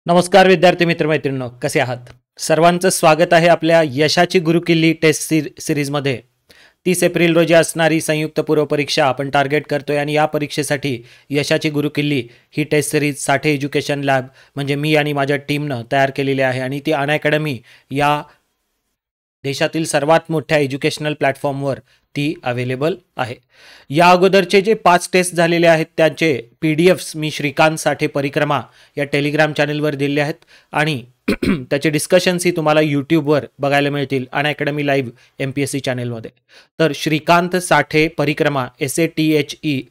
नमस्कार विद्यार्थी मित्रमैत्रिणींनो, कसे आहात? सर्वांचं स्वागत आहे आपल्या यशाची गुरुकिल्ली टेस्ट सिरीजमध्ये. 30 एप्रिल रोजी असणारी संयुक्त पूर्व परीक्षा आपण टार्गेट करतोय आणि या परीक्षेसाठी यशाची गुरुकिल्ली ही टेस्ट सिरीज साठे एज्युकेशन लॅब म्हणजे मी आणि माझ्या टीमनं तयार केलेली आहे आणि ती अनअकॅडमी या देशातील सर्वात मोठ्या एज्युकेशनल प्लॅटफॉर्मवर ती अवेलेबल आहे. या अगोदरचे जे 5 टेस्ट झालेले आहेत त्यांचे PDFs मी श्रीकांत साठे परिक्रमा या टेलिग्राम चॅनलवर दिले आहेत आणि त्याचे डिस्कशन्सही तुम्हाला यूट्यूबवर बघायला मिळतील अनअकॅडमी लाईव्ह MPSC चॅनलमध्ये. तर श्रीकांत साठे परिक्रमा SATHEPARIKRAMA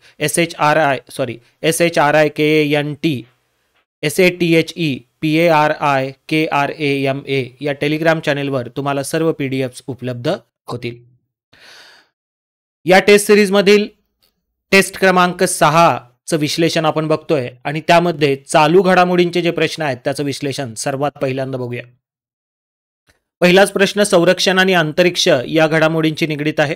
या टेलिग्राम चॅनलवर तुम्हाला सर्व PDFs उपलब्ध होतील. या टेस्ट सिरीजमधील टेस्ट क्रमांक 6चं विश्लेषण आपण बघतोय आणि त्यामध्ये चालू घडामोडींचे जे प्रश्न आहेत त्याचं विश्लेषण सर्वात पहिल्यांदा बघूया. पहिलाच प्रश्न संरक्षण आणि अंतरिक्ष या घडामोडींची निगडीत आहे.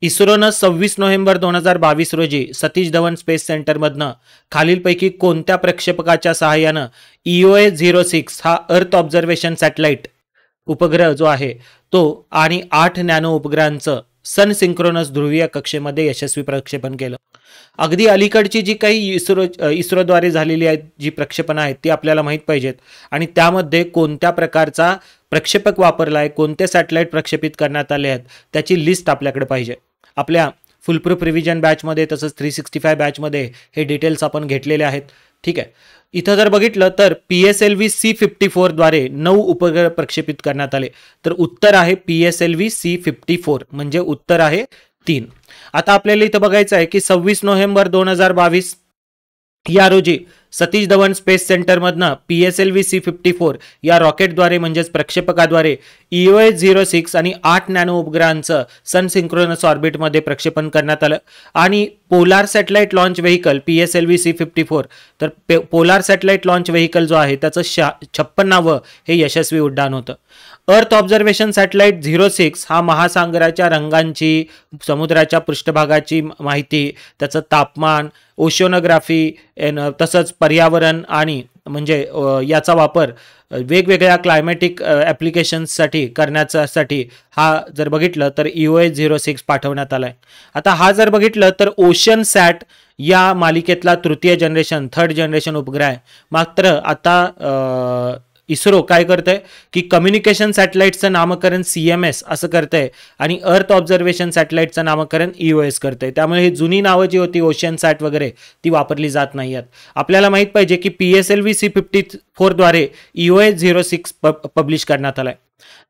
इस्रोनं 26 नोव्हेंबर 2022 रोजी सतीश धवन स्पेस सेंटरमधनं खालीलपैकी कोणत्या प्रक्षेपकाच्या सहाय्यानं EOS-06 हा अर्थ ऑब्झर्वेशन सॅटेलाइट उपग्रह जो आहे तो आणि 8 नॅनो उपग्रहांचं सन सिंक्रोनस ध्रुवीय कक्षेमध्ये यशस्वी प्रक्षेपण केलं. अगदी अलीकडची जी काही इस्रोद्वारे झालेली आहेत जी प्रक्षेपण आहेत ती आपल्याला माहीत पाहिजेत आणि त्यामध्ये कोणत्या प्रकारचा प्रक्षेपक वापरला आहे, कोणते सॅटेलाइट प्रक्षेपित करण्यात आले आहेत त्याची लिस्ट आपल्याकडे पाहिजे. आपल्या फुलप्रूफ रिव्हिजन बॅचमध्ये तसंच 365 बॅचमध्ये हे डिटेल्स आपण घेतलेले आहेत. ठीक आहे. इथं जर बघितलं तर PSLV-C54 द्वारे 9 उपग्रह प्रक्षेपित करण्यात आले. तर उत्तर आहे PSLV-C54 म्हणजे उत्तर आहे 3. आता आपल्याला इथं बघायचं आहे की 26 नोव्हेंबर 2022 या रोजी सतीश धवन स्पेस सेंटरमधनं PSLV-C54 या रॉकेटद्वारे म्हणजेच प्रक्षेपकाद्वारे EOS-06 आणि 8 नॅनो उपग्रहांचं सन सिंक्रोनस ऑर्बिटमध्ये प्रक्षेपण करण्यात आलं आणि polar satellite launch vehicle PSLV-C54 तर पोलार सॅटेलाइट लॉन्च व्हेकल जो आहे त्याचं 56वे हे यशस्वी उड्डाण होतं. अर्थ ऑब्झर्वेशन सॅटेलाइट 06 हा महासागराच्या रंगांची, समुद्राच्या पृष्ठभागाची माहिती, त्याचं तापमान, ओशोनोग्राफी तसंच पर्यावरण आणि म्हणजे याचा वापर वेगवेगळ्या क्लायमॅटिक ॲप्लिकेशन्ससाठी करण्यासाठी हा जर बघितलं तर EOS-06 पाठवण्यात आलाय. आता हा जर बघितलं तर ओशन सॅट या मालिकेतला थर्ड जनरेशन उपग्रह आहे. मात्र आता इस्रो काय करतंय की कम्युनिकेशन सॅटेलाइटचं नामकरण CMS असं करतंय आणि अर्थ ऑब्झर्वेशन सॅटेलाइटचं नामकरण EOS करतंय. त्यामुळे ही जुनी नावं जी होती ओशन सॅट वगैरे ती वापरली जात नाही आहेत. आपल्याला माहित पाहिजे की PSLV-C54 द्वारे EOS-06 पब्लिश करण्यात आलाय.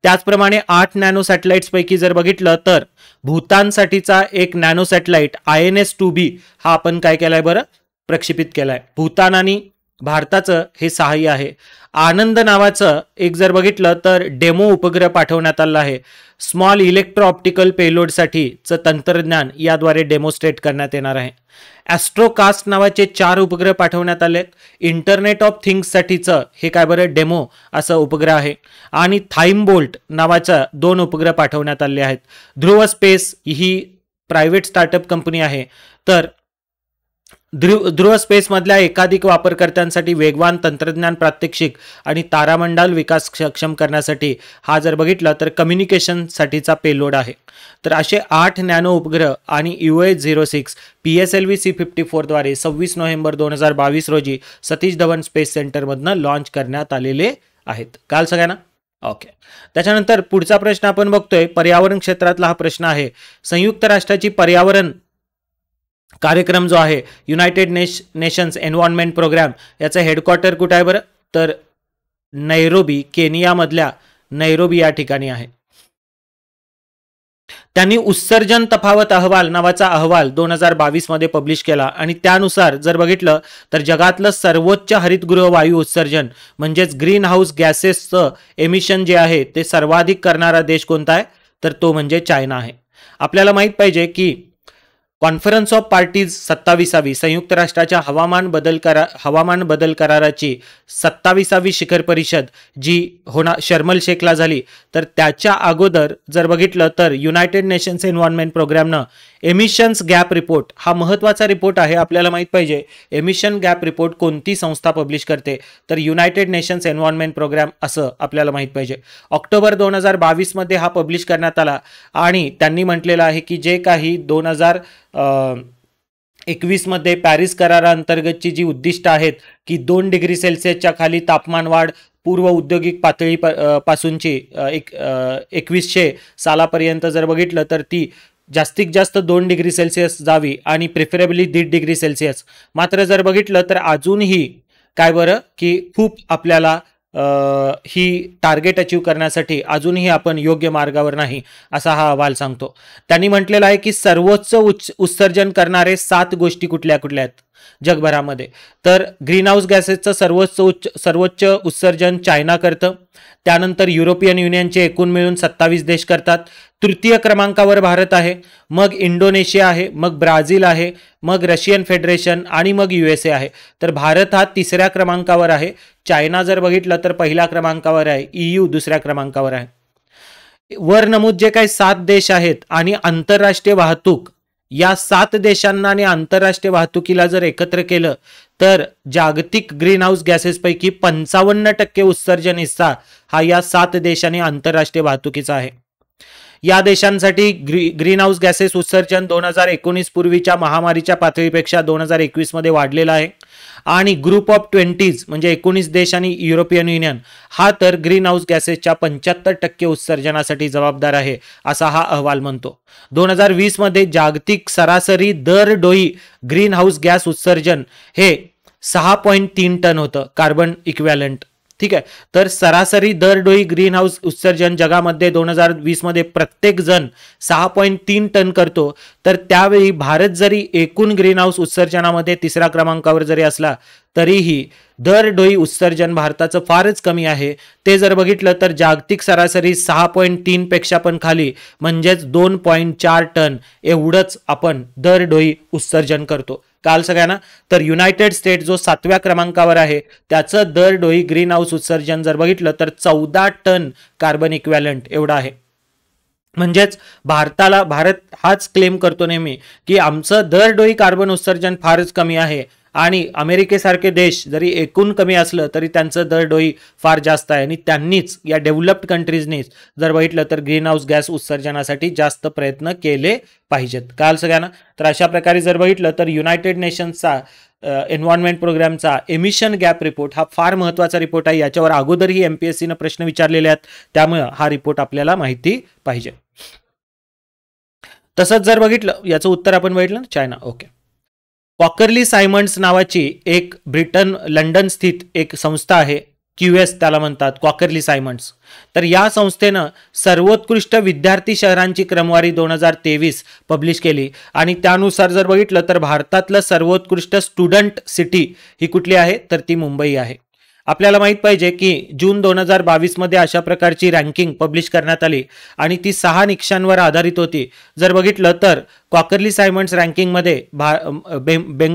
त्याचप्रमाणे 8 नॅनो सॅटेलाइट्स पैकी जर बघितलं तर भूतानसाठीचा एक नॅनो सॅटेलाइट INS-2B हा आपण काय केलाय बरं प्रक्षेपित केलाय. भूतान आणि भारताचं हे सहाय्य आहे. आनंद नावाचं एक जर बघितलं तर डेमो उपग्रह पाठवण्यात आला आहे. स्मॉल इलेक्ट्रो ऑप्टिकल पेलोडसाठीचं तंत्रज्ञान याद्वारे डेमोस्ट्रेट करण्यात येणार आहे. ॲस्ट्रोकास्ट नावाचे 4 उपग्रह पाठवण्यात आले. इंटरनेट ऑफ थिंग्ससाठीचं हे काय बरं डेमो असं उपग्रह आहे आणि थाईमबोल्ट नावाचा 2 उपग्रह पाठवण्यात आले आहेत. ध्रुव स्पेस ही प्रायव्हेट स्टार्टअप कंपनी आहे. तर ध्रुव स्पेसमधल्या एकाधिक वापरकर्त्यांसाठी वेगवान तंत्रज्ञान प्रात्यक्षिक आणि तारामंडल विकास सक्षम करण्यासाठी हा जर बघितला तर कम्युनिकेशनसाठीचा पेलोड आहे. तर असे 8 नॅनो उपग्रह आणि EOS-06 PSLV-C54 द्वारे 26 नोव्हेंबर 2022 रोजी सतीश धवन स्पेस सेंटरमधनं लॉन्च करण्यात आलेले आहेत. काल सगळ्यांना ओके. त्याच्यानंतर पुढचा प्रश्न आपण बघतोय पर्यावरण क्षेत्रातला हा प्रश्न आहे. संयुक्त राष्ट्राची पर्यावरण कार्यक्रम जो आहे युनायटेड नेशन्स एन्व्हायरमेंट प्रोग्राम याचं हेडक्वार्टर कुठे आहे बरं तर नैरोबी केनियामधल्या नैरोबी या ठिकाणी आहे. त्यांनी उत्सर्जन तफावत अहवाल नावाचा अहवाल 2022 मध्ये पब्लिश केला आणि त्यानुसार जर बघितलं तर जगातलं सर्वोच्च हरितगृह वायू उत्सर्जन म्हणजेच ग्रीन हाऊस गॅसेसचं एमिशन जे आहे ते सर्वाधिक करणारा देश कोणता आहे तर तो म्हणजे चायना आहे. आपल्याला माहित पाहिजे की कॉन्फरन्स ऑफ पार्टीज 27वी संयुक्त राष्ट्राच्या हवामान बदल कराराची 27वी शिखर परिषद जी शर्मल शेखला झाली तर त्याच्या अगोदर जर बघितलं तर युनायटेड नेशन्स एन्व्हायरमेंट प्रोग्रामनं एमिशन्स गॅप रिपोर्ट हा महत्त्वाचा रिपोर्ट आहे, आपल्याला माहित पाहिजे. एमिशन गॅप रिपोर्ट कोणती संस्था पब्लिश करते, तर युनायटेड नेशन्स एन्व्हायरमेंट प्रोग्राम असं आपल्याला माहित पाहिजे. ऑक्टोबर 2022 मध्ये हा पब्लिश करण्यात आला आणि त्यांनी म्हटलेलं आहे की जे काही 2021 मध्ये पॅरिस कराराअंतर्गतची जी उद्दिष्ट आहेत की 2 डिग्री सेल्सिअसच्या खाली तापमान वाढ पूर्व औद्योगिक पातळी पासूनची 2100 सालापर्यंत जर बघितलं तर ती जास्तीत जास्त 2 डिग्री सेल्सिअस जावी आणि प्रिफरेबली 1.5 डिग्री सेल्सिअस. मात्र जर बघितलं तर अजूनही काय बरं की खूप आपल्याला ही टार्गेट अचीव करण्यासाठी अजूनही आपण योग्य मार्गावर नाही असा हा अहवाल सांगतो. त्यांनी म्हटलेलं आहे की सर्वोच्च उत्सर्जन करणारे 7 गोष्टी कुठल्या कुठल्या आहेत जगभरामध्ये, तर ग्रीन हाऊस गॅसेसचं सर्वोच्च उत्सर्जन चायना करतं, त्यानंतर युरोपियन युनियनचे एकूण मिळून 27 देश करतात, तृतीय क्रमांकावर भारत आहे, मग इंडोनेशिया आहे, मग ब्राझील आहे, मग रशियन फेडरेशन आणि मग USA आहे. तर भारत हा 3ऱ्या क्रमांकावर आहे. चायना जर बघितलं तर पहिल्या क्रमांकावर आहे, EU दुसऱ्या क्रमांकावर आहे. वर नमूद जे काही 7 देश आहेत आणि आंतरराष्ट्रीय वाहतूक, या 7 देशांना आणि आंतरराष्ट्रीय वाहतुकीला जर एकत्र केलं तर जागतिक ग्रीन हाऊस गॅसेसपैकी 55% उत्सर्जन हिस्सा हा या 7 देश आणि आंतरराष्ट्रीय वाहतुकीचा आहे. या देशांसाठी ग्रीन हाऊस गॅसेस उत्सर्जन 2019 पूर्वीच्या महामारीच्या पातळीपेक्षा 2021 मध्ये वाढलेला आहे आणि ग्रुप ऑफ 20 म्हणजे 19 देश आणि युरोपियन युनियन हा तर ग्रीन हाऊस गॅसेसच्या 75% उत्सर्जनासाठी जबाबदार आहे असा हा अहवाल म्हणतो. 2020 मध्ये जागतिक सरासरी दर डोई ग्रीन हाऊस गॅस उत्सर्जन हे 6.3 टन होतं कार्बन इक्विव्हॅलंट. ठीक आहे, तर सरासरी दर डोई ग्रीन हाऊस उत्सर्जन जगामध्ये 2020 मध्ये प्रत्येक जण 6.3 टन करतो, तर त्यावेळी भारत जरी एकूण ग्रीन हाऊस उत्सर्जनामध्ये 3ऱ्या क्रमांकावर जरी असला तरीही दर डोई उत्सर्जन भारताचं फारच कमी आहे. ते जर बघितलं तर जागतिक सरासरी 6.3 पेक्षा पण खाली म्हणजेच 2.4 टन एवढंच आपण दर डोई उत्सर्जन करतो. काल सगळ्यांना तर युनायटेड स्टेट जो 7व्या क्रमांकावर आहे त्याचं दर डोई ग्रीन हाऊस उत्सर्जन जर बघितलं तर 14 टन कार्बन इक्विव्हॅलंट एवढा आहे. म्हणजेच भारत हाच क्लेम करतो नेहमी की आमचं दर डोई कार्बन उत्सर्जन फारच कमी आहे आणि अमेरिकेसारखे देश जरी एकूण कमी असलं तरी त्यांचं दर डोई फार जास्त आहे आणि त्यांनीच या डेव्हलप्ड कंट्रीजनीच जर बघितलं तर ग्रीन हाऊस गॅस उत्सर्जनासाठी जास्त प्रयत्न केले पाहिजेत. काल सगळ्यांना तर अशा प्रकारे जर बघितलं तर युनायटेड नेशन्सचा एन्व्हायरमेंट प्रोग्रामचा एमिशन गॅप रिपोर्ट हा फार महत्त्वाचा रिपोर्ट आहे. याच्यावर अगोदरही MPSCनं प्रश्न विचारलेले आहेत, त्यामुळे हा रिपोर्ट आपल्याला माहिती पाहिजे. तसंच जर बघितलं याचं उत्तर आपण बघितलं चायना. ओके, कॉकरली सायमंड्स नावाची एक लंडन स्थित एक संस्था आहे, QS त्याला म्हणतात, कॉकरली सायमंड्स. तर या संस्थेनं सर्वोत्कृष्ट विद्यार्थी शहरांची क्रमवारी 2023 पब्लिश केली आणि त्यानुसार जर बघितलं तर भारतातलं सर्वोत्कृष्ट स्टुडंट सिटी ही कुठली आहे तर ती मुंबई आहे. आपल्याला माहित पाहिजे की जून 2022 मध्ये अशा प्रकारची रँकिंग पब्लिश करण्यात आली आणि ती 6 निकषांवर आधारित होती. जर बघितलं तर कॉकरली सायमंड्स रँकिंगमध्ये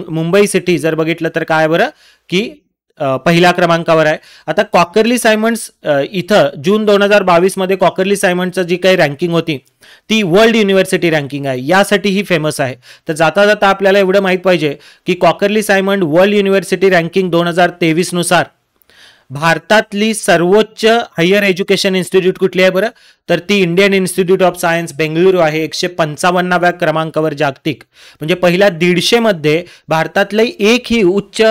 मुंबई सिटी जर बघितलं तर काय बरं की पहिल्या क्रमांकावर आहे. आता कॉकरली सायमंड्स इथं जून 2022 मध्ये कॉकरली सायमंड्सची जी काही रँकिंग होती ती वर्ल्ड युनिव्हर्सिटी रँकिंग आहे, यासाठी ही फेमस आहे. तर जाता जाता आपल्याला एवढं माहित पाहिजे की कॉकरली सायमंड वर्ल्ड युनिव्हर्सिटी रँकिंग 2023 नुसार भारतातली सर्वोच्च हायर एज्युकेशन इन्स्टिट्यूट कुठली आहे बरं तर ती Indian institute of science Bengaluru आहे. 155व्या क्रमांकावर जागतिक, म्हणजे पहिल्या 150 मध्ये भारतातली एक ही उच्च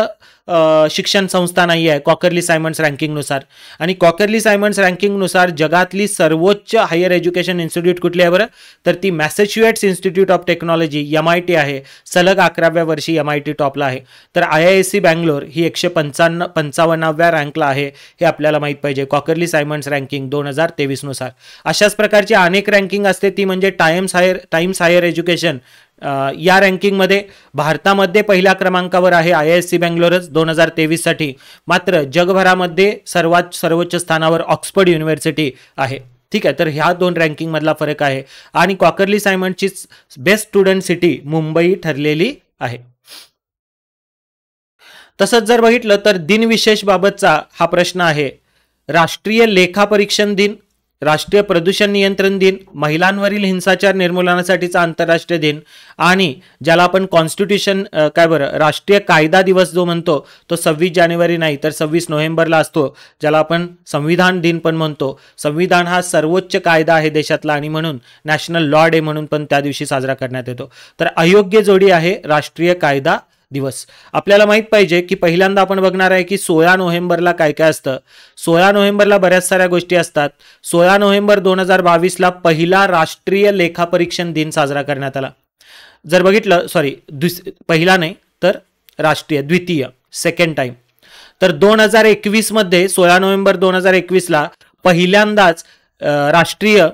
शिक्षण संस्था नाही आहे कॉकरली सायमंड्स रँकिंग नुसार. आणि कॉकरली सायमंड्स रँकिंग नुसार जगातली सर्वोच्च हायर एज्युकेशन इन्स्टिट्यूट कुठली आहे बरं तर ती Massachusetts institute of technology MIT आहे. सलग 11व्या वर्षी MIT टॉपला आहे. तर IISc बँगलोर ही 155व्या रँकला आहे, हे आपल्याला माहित पाहिजे कॉकरली सायमंड्स रँकिंग 2023 नुसार. अशाच प्रकारची अनेक रँकिंग असते, ती म्हणजे टाइम्स हायर एज्युकेशन. या रँकिंगमध्ये भारतामध्ये पहिल्या क्रमांकावर आहे IISc बँगलोरच 2023 साठी. मात्र जगभरामध्ये सर्वोच्च स्थानावर ऑक्सफर्ड युनिव्हर्सिटी आहे. ठीक आहे, तर ह्या 2 रँकिंग मधला फरक आहे आणि कॉकरली सायमंडची बेस्ट स्टुडंट सिटी मुंबई ठरलेली आहे. तसंच जर बघितलं तर दिनविशेष बाबतचा हा प्रश्न आहे. राष्ट्रीय लेखापरीक्षण दिन, राष्ट्रीय प्रदूषण नियंत्रण दिन, महिलांवरील हिंसाचार निर्मूलनासाठीचा आंतरराष्ट्रीय दिन आणि ज्याला आपण कॉन्स्टिट्यूशन राष्ट्रीय कायदा दिवस जो म्हणतो तो 26 जानेवारी नाही तर 26 नोव्हेंबरला असतो, ज्याला आपण संविधान दिन पण म्हणतो. संविधान हा सर्वोच्च कायदा आहे देशातला आणि म्हणून नॅशनल लॉ डे म्हणून पण त्या दिवशी साजरा करण्यात येतो. तर अयोग्य जोडी आहे राष्ट्रीय कायदा दिवस. आपल्याला माहित पाहिजे की पहिल्यांदा आपण बघणार आहे की 16 नोव्हेंबरला काय काय असतं. 16 नोव्हेंबरला बऱ्याच साऱ्या गोष्टी असतात. 16 नोव्हेंबर 2022ला पहिला राष्ट्रीय लेखापरीक्षण दिन साजरा करण्यात आला. जर बघितलं पहिला नाही तर राष्ट्रीय द्वितीय सेकंड टाइम. तर 2021 मध्ये 16 नोव्हेंबर 2021ला पहिल्यांदाच राष्ट्रीय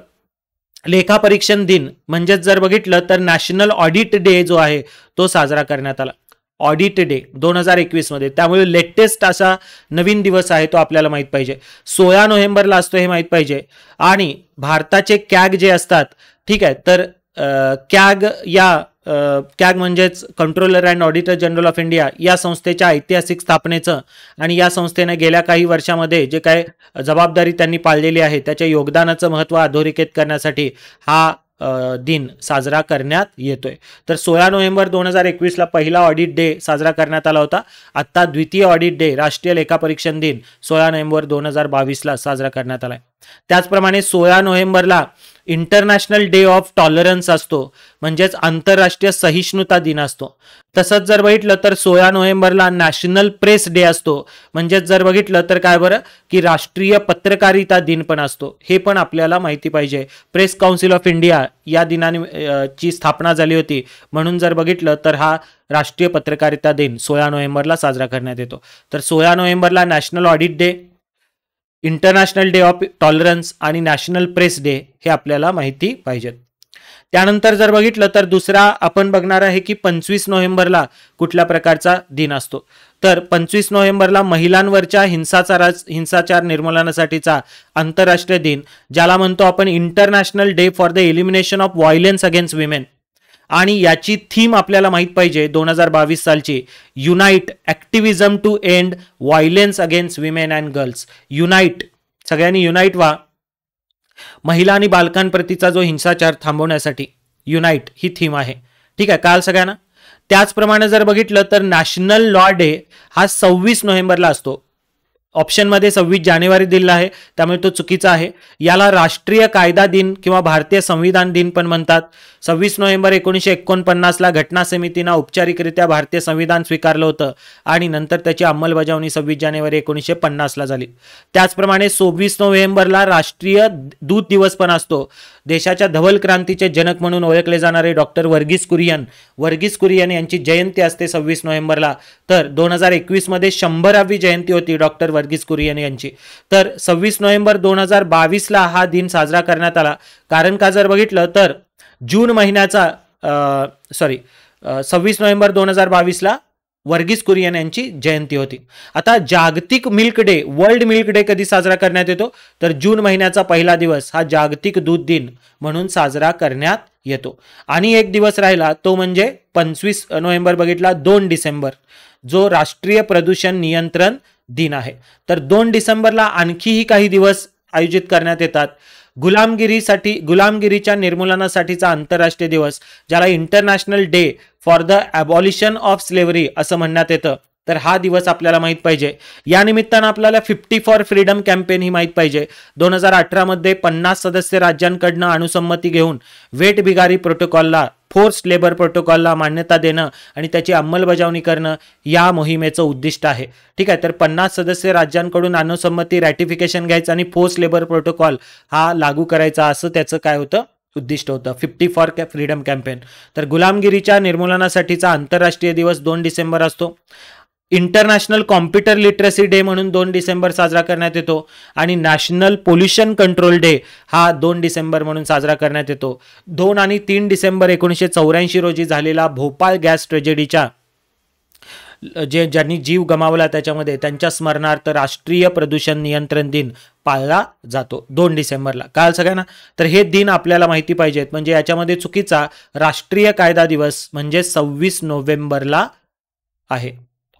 लेखापरीक्षण दिन म्हणजेच जर बघितलं तर नॅशनल ऑडिट डे जो आहे तो साजरा करण्यात आला. ऑडिट डे 2021 मध्ये. त्यामुळे लेटेस्ट असा नवीन दिवस आहे तो आपल्याला माहित पाहिजे. 16 नोव्हेंबरला असतो हे माहित पाहिजे. आणि भारताचे कॅग जे असतात, ठीक आहे, तर कॅग म्हणजेच controller and auditor general of India या संस्थेच्या ऐतिहासिक स्थापनेचं आणि या संस्थेने गेल्या काही वर्षामध्ये जे काय जबाबदारी त्यांनी पाळलेली आहे त्याच्या योगदानाचं महत्त्व अधोरेखित करण्यासाठी हा दिन साजरा करण्यात येतोय. तर 16 नोव्हेंबर 2021ला पहिला ऑडिट डे साजरा करण्यात आला होता. आता द्वितीय ऑडिट डे राष्ट्रीय लेखापरीक्षण दिन 16 नोव्हेंबर 2022ला साजरा करण्यात आलाय. त्याचप्रमाणे 16 नोव्हेंबरला इंटरनॅशनल डे ऑफ टॉलरन्स असतो, म्हणजेच आंतरराष्ट्रीय सहिष्णुता दिन असतो. तसंच जर बघितलं तर 16 नोव्हेंबरला नॅशनल प्रेस डे असतो, म्हणजेच जर बघितलं तर काय बरं की राष्ट्रीय पत्रकारिता दिन पण असतो. हे पण आपल्याला माहिती पाहिजे. प्रेस काउन्सिल ऑफ इंडिया या दिनाने ची स्थापना झाली होती, म्हणून जर बघितलं तर हा राष्ट्रीय पत्रकारिता दिन 16 नोव्हेंबरला साजरा करण्यात येतो. तर 16 नोव्हेंबरला national audit day, international day of tolerance आणि नॅशनल प्रेस डे हे आपल्याला माहिती पाहिजेत. त्यानंतर जर बघितलं तर दुसरा आपण बघणार आहे की 25 नोव्हेंबरला कुठल्या प्रकारचा दिन असतो. तर 25 नोव्हेंबरला महिलांवरच्या हिंसाचार निर्मूलनासाठीचा आंतरराष्ट्रीय दिन, ज्याला म्हणतो आपण international day for the elimination of violence against women. आणि याची थीम आपल्याला माहित पाहिजे 2022 सालची, unite activism to end violence against women and girls. Unite, सगळ्यांनी युनाइट व्हा, महिला आणि बालकांप्रतीचा जो हिंसाचार थांबवण्यासाठी युनाइट ही थीम आहे. ठीक आहे, काल सगळ्यांना. त्याचप्रमाणे जर बघितलं तर नॅशनल लॉ डे हा 26 नोव्हेंबरला असतो. ऑप्शनमध्ये 26 जानेवारी दिलेला आहे, त्यामुळे तो चुकीचा आहे. याला राष्ट्रीय कायदा दिन किंवा भारतीय संविधान दिन पण म्हणतात. 26 नोव्हेंबर 1949ला घटना समितीनं औपचारिकरित्या भारतीय संविधान स्वीकारलं होतं आणि नंतर त्याची अंमलबजावणी 26 जानेवारी 1950ला झाली. त्याचप्रमाणे 26 नोव्हेंबरला राष्ट्रीय दूध दिवस पण असतो. देशाच्या धवल क्रांतीचे जनक म्हणून ओळखले जाणारे डॉक्टर वर्गीस कुरियन यांची जयंती असते 26 नोव्हेंबरला. तर 2021 मध्ये 100वी जयंती होती डॉक्टर वर्गीस कुरियन यांची. तर 26 नोव्हेंबर 2022ला हा दिन साजरा करण्यात आला. कारण का जर बघितलं तर जून महिन्याचा 26 नोव्हेंबर 2022ला वर्गीस कुरियन यांची जयंती होती. आता जागतिक milk day, world milk day कधी साजरा करण्यात येतो तर जून महिन्याचा पहिला दिवस हा जागतिक दूध दिन म्हणून साजरा करण्यात येतो. आणि एक दिवस राहिला तो म्हणजे 25 नोव्हेंबर बघितला 2 डिसेंबर जो राष्ट्रीय प्रदूषण नियंत्रण दिन आहे. तर 2 डिसेंबरला आणखीही काही दिवस आयोजित करण्यात येतात. गुलामगिरीच्या निर्मूलनासाठीचा आंतरराष्ट्रीय दिवस, ज्याला international day for the abolition of slavery असं म्हणण्यात येतं. तर हा दिवस आपल्याला माहित पाहिजे. या निमित्तानं आपल्याला 50 फॉर फ्रीडम कॅम्पेन ही माहित पाहिजे. 2018 मध्ये 50 सदस्य राज्यांकडनं अनुसंमती घेऊन वेट बिगारी प्रोटोकॉलला, फोर्स्ड लेबर प्रोटोकॉलला मान्यता देणं आणि त्याची अंमलबजावणी करणं या मोहिमेचं उद्दिष्ट आहे. ठीक आहे, तर 50 सदस्य राज्यांकडून अनुसंमती रॅटिफिकेशन घ्यायचं आणि फोर्स्ड लेबर प्रोटोकॉल हा लागू करायचा, असं त्याचं काय होतं उद्दिष्ट होतं. 50 फॉर फ्रीडम कॅम्पेन. तर गुलामगिरीच्या निर्मूलनासाठीचा आंतरराष्ट्रीय दिवस 2 डिसेंबर असतो. इंटरनॅशनल कॉम्प्युटर लिटरसी डे म्हणून 2 डिसेंबर साजरा करण्यात येतो. आणि नॅशनल पोल्युशन कंट्रोल डे हा 2 डिसेंबर म्हणून साजरा करण्यात येतो. 2 आणि 3 डिसेंबर 1984 रोजी झालेला भोपाळ गॅस ट्रेजेडीच्या ज्यांनी जीव गमावला त्याच्यामध्ये त्यांच्या स्मरणार्थ राष्ट्रीय प्रदूषण नियंत्रण दिन पाळला जातो 2 डिसेंबरला. काल सगळ्यांना. तर हे दिन आपल्याला माहिती पाहिजेत. म्हणजे याच्यामध्ये चुकीचा राष्ट्रीय कायदा दिवस म्हणजे 26 नोव्हेंबरला आहे.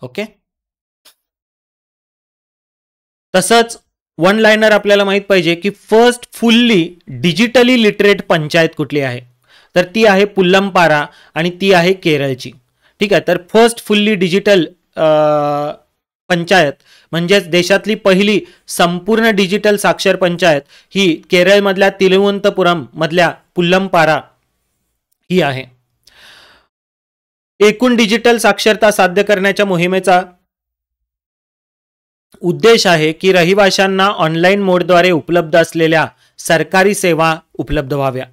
ओके. तसंच वन लाइनर आपल्याला माहित पाहिजे की first fully digitally literate panchayat कुठली आहे, तर ती आहे पुल्लमपारा आणि ती आहे केरळची. ठीक आहे, तर फर्स्ट फुल्ली डिजिटल पंचायत म्हणजेच देशातली पहिली संपूर्ण डिजिटल साक्षर पंचायत ही केरळमधल्या तिरुवनंतपुरम मधल्या पुल्लमपारा ही आहे. एकूण डिजिटल साक्षरता साध्य करण्याच्या मोहिमेचा उद्देश आहे की रहिवाशांना ऑनलाईन मोडद्वारे उपलब्ध असलेल्या सरकारी सेवा उपलब्ध व्हाव्या.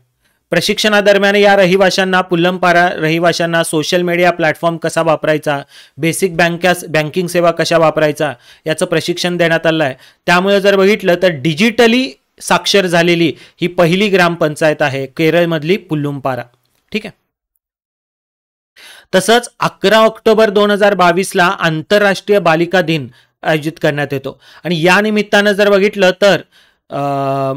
प्रशिक्षणादरम्यान या रहिवाशांना पुल्लमपारा रहिवाशांना सोशल मीडिया प्लॅटफॉर्म कसा वापरायचा, बेसिक बँकिंग सेवा कशा वापरायचा याचं प्रशिक्षण देण्यात आलं आहे. त्यामुळे जर बघितलं तर डिजिटली साक्षर झालेली ही पहिली ग्रामपंचायत आहे केरळमधली पुल्लमपारा. ठीक आहे. तसंच 11 ऑक्टोबर 2022ला आंतरराष्ट्रीय बालिका दिन आयोजित करण्यात येतो आणि या निमित्तानं जर बघितलं तर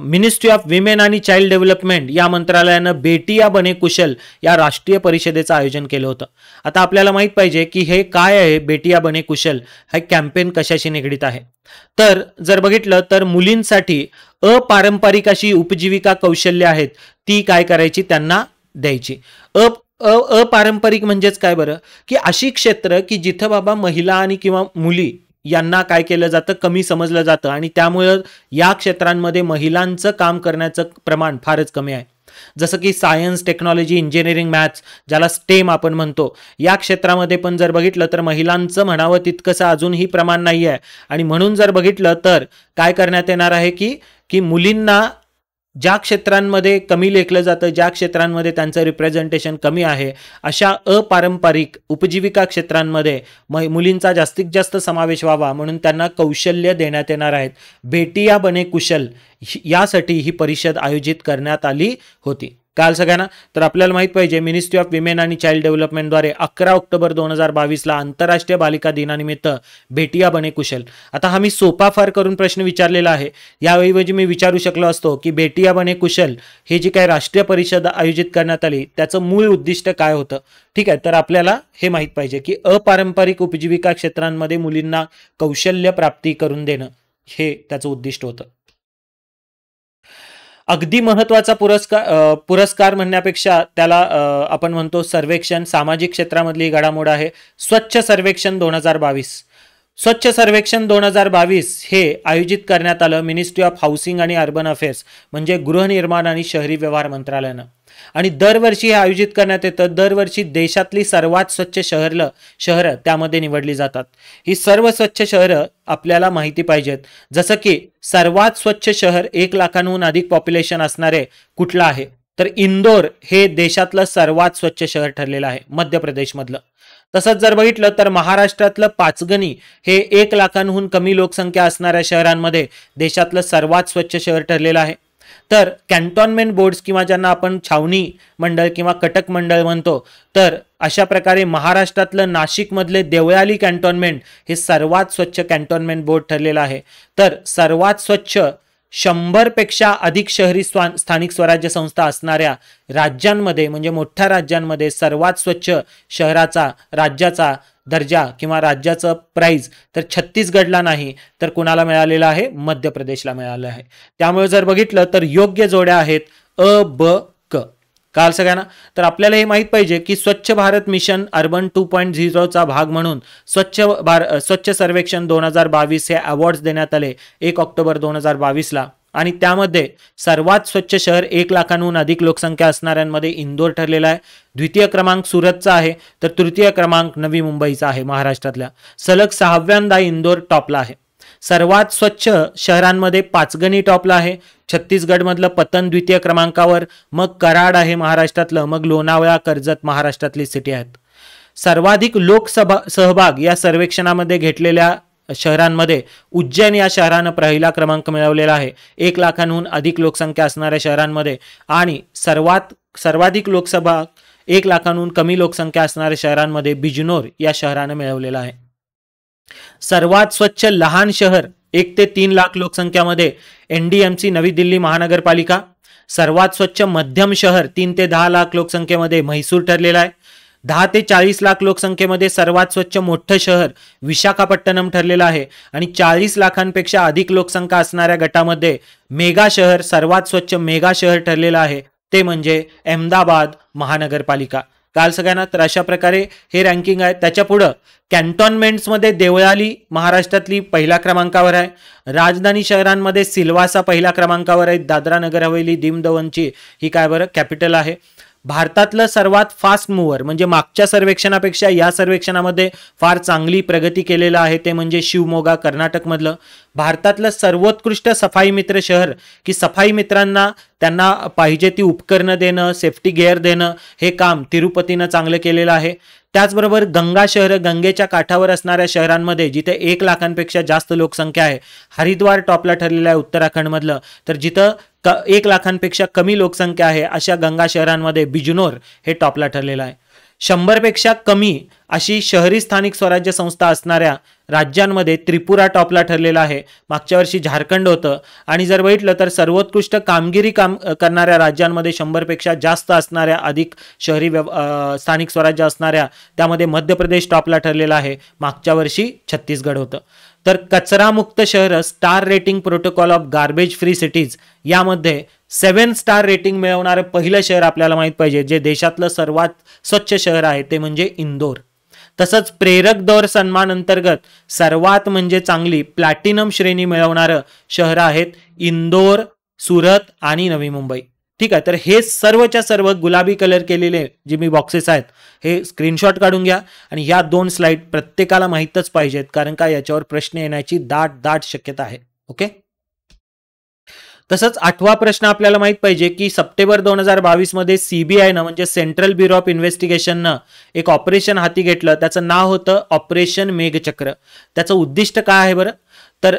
मिनिस्ट्री ऑफ विमेन आणि चाइल्ड डेव्हलपमेंट या मंत्रालयानं बेटी या बने कुशल या राष्ट्रीय परिषदेचं आयोजन केलं होतं. आता आपल्याला माहित पाहिजे की हे काय आहे बेटी या बने कुशल, हा कॅम्पेन कशाशी निगडीत आहे. तर जर बघितलं तर मुलींसाठी अपारंपरिक अशी उपजीविका कौशल्य आहेत ती काय करायची, त्यांना द्यायची. अपारंपरिक म्हणजेच काय बरं, की अशी क्षेत्र की जिथं बाबा महिला आणि किंवा मुली यांना काय केलं जातं, कमी समजलं जातं आणि त्यामुळं या क्षेत्रांमध्ये महिलांचं काम करण्याचं प्रमाण फारच कमी आहे. जसं की सायन्स, टेक्नॉलॉजी, इंजिनिअरिंग, मॅथ्स ज्याला स्टेम आपण म्हणतो, या क्षेत्रामध्ये पण जर बघितलं तर महिलांचं म्हणावं तितकंसं अजूनही प्रमाण नाही आहे. आणि म्हणून जर बघितलं तर काय करण्यात येणार आहे की मुलींना ज्या क्षेत्रांमध्ये कमी लेखलं जातं, ज्या क्षेत्रांमध्ये त्यांचं रिप्रेझेंटेशन कमी आहे, अशा अपारंपरिक उपजीविका क्षेत्रांमध्ये मुलींचा जास्तीत जास्त समावेश व्हावा म्हणून त्यांना कौशल्य देण्यात येणार आहेत. बेटी या बने कुशल यासाठी ही परिषद आयोजित करण्यात आली होती. काल सगळ्यांना तर आपल्याला माहित पाहिजे मिनिस्ट्री ऑफ विमेन आणि चाइल्ड डेव्हलपमेंटद्वारे 11 ऑक्टोबर 2022ला आंतरराष्ट्रीय बालिका दिनानिमित्त बेटी या बने कुशल. आता हा मी सोपा फार करून प्रश्न विचारलेला आहे, याऐवजी मी विचारू शकलो असतो की बेटी या बने कुशल हे जी काही राष्ट्रीय परिषद आयोजित करण्यात आली त्याचं मूळ उद्दिष्ट काय होतं. ठीक आहे, तर आपल्याला हे माहित पाहिजे की अपारंपरिक उपजीविका क्षेत्रांमध्ये मुलींना कौशल्य प्राप्ती करून देणं हे त्याचं उद्दिष्ट होतं. अगदी महत्वाचा पुरस्कार म्हणण्यापेक्षा त्याला आपण म्हणतो सर्वेक्षण, सामाजिक क्षेत्रामधली घडामोड आहे. स्वच्छ सर्वेक्षण 2022. स्वच्छ सर्वेक्षण 2022 हे आयोजित करण्यात आलं मिनिस्ट्री ऑफ हाऊसिंग आणि अर्बन अफेअर्स म्हणजे गृहनिर्माण आणि शहरी व्यवहार मंत्रालयानं. आणि दरवर्षी हे आयोजित करण्यात येतं. दरवर्षी देशातली सर्वात स्वच्छ शहरं त्यामध्ये निवडली जातात. ही सर्व स्वच्छ शहरं आपल्याला माहिती पाहिजेत. जसं की सर्वात स्वच्छ शहर 1 लाखांहून अधिक पॉप्युलेशन असणारे कुठलं आहे, तर इंदोर हे देशातलं सर्वात स्वच्छ शहर ठरलेलं आहे, मध्य प्रदेशमधलं. तसंच जर बघितलं तर महाराष्ट्रातलं पाचगणी हे 1 लाखांहून कमी लोकसंख्या असणाऱ्या शहरांमध्ये देशातलं सर्वात स्वच्छ शहर ठरलेलं आहे. तर कॅन्टॉनमेंट बोर्ड्स किंवा ज्यांना आपण छावणी मंडळ किंवा कटक मंडळ म्हणतो, तर अशा प्रकारे महाराष्ट्रातलं नाशिकमधले देवळाली कॅन्टॉनमेंट हे सर्वात स्वच्छ कॅन्टॉनमेंट बोर्ड ठरलेलं आहे. तर सर्वात स्वच्छ 100 पेक्षा अधिक शहरी स्थानिक स्वराज्य संस्था असणाऱ्या राज्यांमध्ये म्हणजे मोठ्या राज्यांमध्ये सर्वात स्वच्छ शहराचा राज्याचा दर्जा किंवा राज्याचं प्राइज तर छत्तीसगडला नाही तर कुणाला मिळालेलं आहे, मध्य प्रदेशला मिळालं आहे. त्यामुळे जर बघितलं तर योग्य जोड्या आहेत अ, ब, क. काल सगळ्यांना तर आपल्याला हे माहित पाहिजे की स्वच्छ भारत मिशन अर्बन 2.0चा भाग म्हणून स्वच्छ सर्वेक्षण 2022 हे अवॉर्ड्स देण्यात आले 1 ऑक्टोबर 2022ला. आणि त्यामध्ये सर्वात स्वच्छ शहर 1 लाखांहून अधिक लोकसंख्या असणाऱ्यांमध्ये इंदोर ठरलेला आहे. द्वितीय क्रमांक सुरतचा आहे, तर तृतीय क्रमांक नवी मुंबईचा आहे महाराष्ट्रातल्या. सलग 6व्यांदा इंदोर टॉपला आहे. सर्वात स्वच्छ शहरांमध्ये पाचगणी टॉपला आहे, छत्तीसगडमधलं पतन द्वितीय क्रमांकावर, मग कराड आहे महाराष्ट्रातलं, मग लोणावळा, कर्जत महाराष्ट्रातली सिटी आहेत. सर्वाधिक सहभाग या सर्वेक्षणामध्ये घेतलेल्या शहरांमध्ये उज्जैन या शहरानं पहिला क्रमांक मिळवलेला आहे 1 लाखांहून अधिक लोकसंख्या असणाऱ्या शहरांमध्ये. आणि सर्वाधिक लोकसभा 1 लाखांहून कमी लोकसंख्या असणाऱ्या शहरांमध्ये बिजनोर या शहरानं मिळवलेला आहे. सर्वात स्वच्छ लहान शहर 1 ते 3 लाख लोकसंख्यामध्ये NDMC नवी दिल्ली महानगरपालिका. सर्वात स्वच्छ मध्यम शहर 3 ते 10 लाख लोकसंख्येमध्ये म्हैसूर ठरलेला आहे. 10 ते 40 लाख लोकसंख्येमध्ये सर्वात स्वच्छ मोठं शहर विशाखापट्टणम ठरलेलं आहे आणि 40 लाखांपेक्षा अधिक लोकसंख्या असणाऱ्या गटामध्ये मेगा शहर, सर्वात स्वच्छ मेगा शहर ठरलेलं आहे ते म्हणजे अहमदाबाद महानगरपालिका. काल सगळ्यांना. तर अशा प्रकारे हे रँकिंग आहे. त्याच्या पुढं कॅन्टॉन्मेंट्समध्ये देवळाली महाराष्ट्रातली पहिल्या क्रमांकावर आहे. राजधानी शहरांमध्ये सिल्वासा पहिल्या क्रमांकावर आहे. दादरा नगर हवेली दीव दमणची ही काय बरं कॅपिटल आहे. भारतातलं सर्वात फास्ट मूव्हर म्हणजे मागच्या सर्वेक्षणापेक्षा या सर्वेक्षणामध्ये फार चांगली प्रगती केलेलं आहे ते म्हणजे शिवमोगा कर्नाटकमधलं. भारतातलं सर्वोत्कृष्ट सफाई मित्र शहर की सफाई मित्रांना त्यांना पाहिजे ती उपकरणं देणं, सेफ्टी गिअर देणं हे काम तिरुपतीनं चांगलं केलेलं आहे. त्याचबरोबर गंगा शहर, गंगेच्या काठावर असणाऱ्या शहरांमध्ये जिथे 1 लाखांपेक्षा जास्त लोकसंख्या आहे. हरिद्वार टॉपला ठरलेलं आहे उत्तराखंडमधलं. तर जिथं 1 लाखांपेक्षा कमी लोकसंख्या आहे अशा गंगा शहरांमध्ये बिजनोर हे टॉपला ठरलेलं आहे. 100 पेक्षा कमी अशी शहरी स्थानिक स्वराज्य संस्था असणाऱ्या राज्यांमध्ये त्रिपुरा टॉपला ठरलेला आहे. मागच्या वर्षी झारखंड होतं. आणि जर बघितलं तर सर्वोत्कृष्ट कामगिरी करणाऱ्या राज्यांमध्ये 100 पेक्षा जास्त असणाऱ्या अधिक शहरी स्थानिक स्वराज्य असणाऱ्या त्यामध्ये मध्य प्रदेश टॉपला ठरलेला आहे. मागच्या वर्षी छत्तीसगड होतं. तर कचरामुक्त शहर star rating protocol of garbage free cities यामध्ये 7 स्टार रेटिंग मिळवणारं पहिलं शहर आपल्याला माहित पाहिजे जे देशातलं सर्वात स्वच्छ शहर आहे ते म्हणजे इंदोर. तसंच प्रेरक दौर सन्मान अंतर्गत सर्वात म्हणजे चांगली प्लॅटिनम श्रेणी मिळवणारं शहर आहेत इंदोर, सुरत आणि नवी मुंबई. ठीक आहे. तर हे सर्वच्या सर्व गुलाबी कलर केलेले जे मी बॉक्सेस आहेत हे स्क्रीनशॉट काढून घ्या आणि ह्या 2 स्लाइड प्रत्येकाला माहीतच पाहिजेत कारण का याच्यावर प्रश्न येण्याची दाट शक्यता आहे. ओके. तसंच 8वा प्रश्न आपल्याला माहित पाहिजे की सप्टेंबर 2022 मध्ये सीबीआयनं म्हणजे सेंट्रल ब्युरो ऑफ इन्व्हेस्टिगेशननं एक ऑपरेशन हाती घेतलं. त्याचं नाव होतं ऑपरेशन मेघचक्र. त्याचं उद्दिष्ट काय आहे बरं तर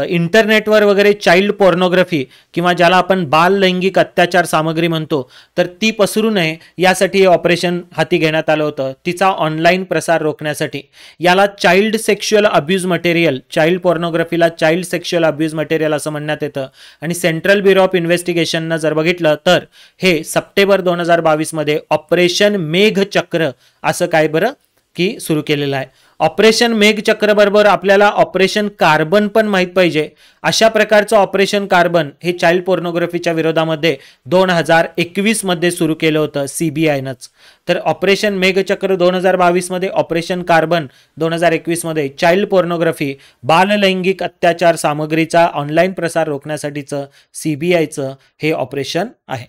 इंटरनेटवर वगैरे चाइल्ड पोर्नोग्राफी किंवा ज्याला आपण बाल लैंगिक अत्याचार सामग्री म्हणतो तर ती पसरू नये यासाठी हे ऑपरेशन हाती घेण्यात आलं होतं. तिचा ऑनलाईन प्रसार रोखण्यासाठी. याला child sexual abuse material, child पोर्नोग्राफीला चाइल्ड सेक्शुअल अब्यूज मटेरियल असं म्हणण्यात येतं. आणि सेंट्रल ब्युरो ऑफ इन्व्हेस्टिगेशननं जर बघितलं तर हे सप्टेंबर 2022 मध्ये ऑपरेशन मेघचक्र असं काय बरं की सुरू केलेलं आहे. ऑपरेशन मेघचक्र बरोबर आपल्याला ऑपरेशन कार्बन पण माहित पाहिजे. अशा प्रकारचं ऑपरेशन कार्बन हे चाइल्ड पोर्नोग्राफीच्या विरोधामध्ये 2021 मध्ये सुरू केलं होतं सीबीआयनंच. तर ऑपरेशन मेघचक्र 2022 मध्ये, ऑपरेशन कार्बन 2021 मध्ये चाइल्ड पोर्नोग्राफी बाल लैंगिक अत्याचार सामग्रीचा ऑनलाईन प्रसार रोखण्यासाठीचं सीबीआयचं हे ऑपरेशन आहे.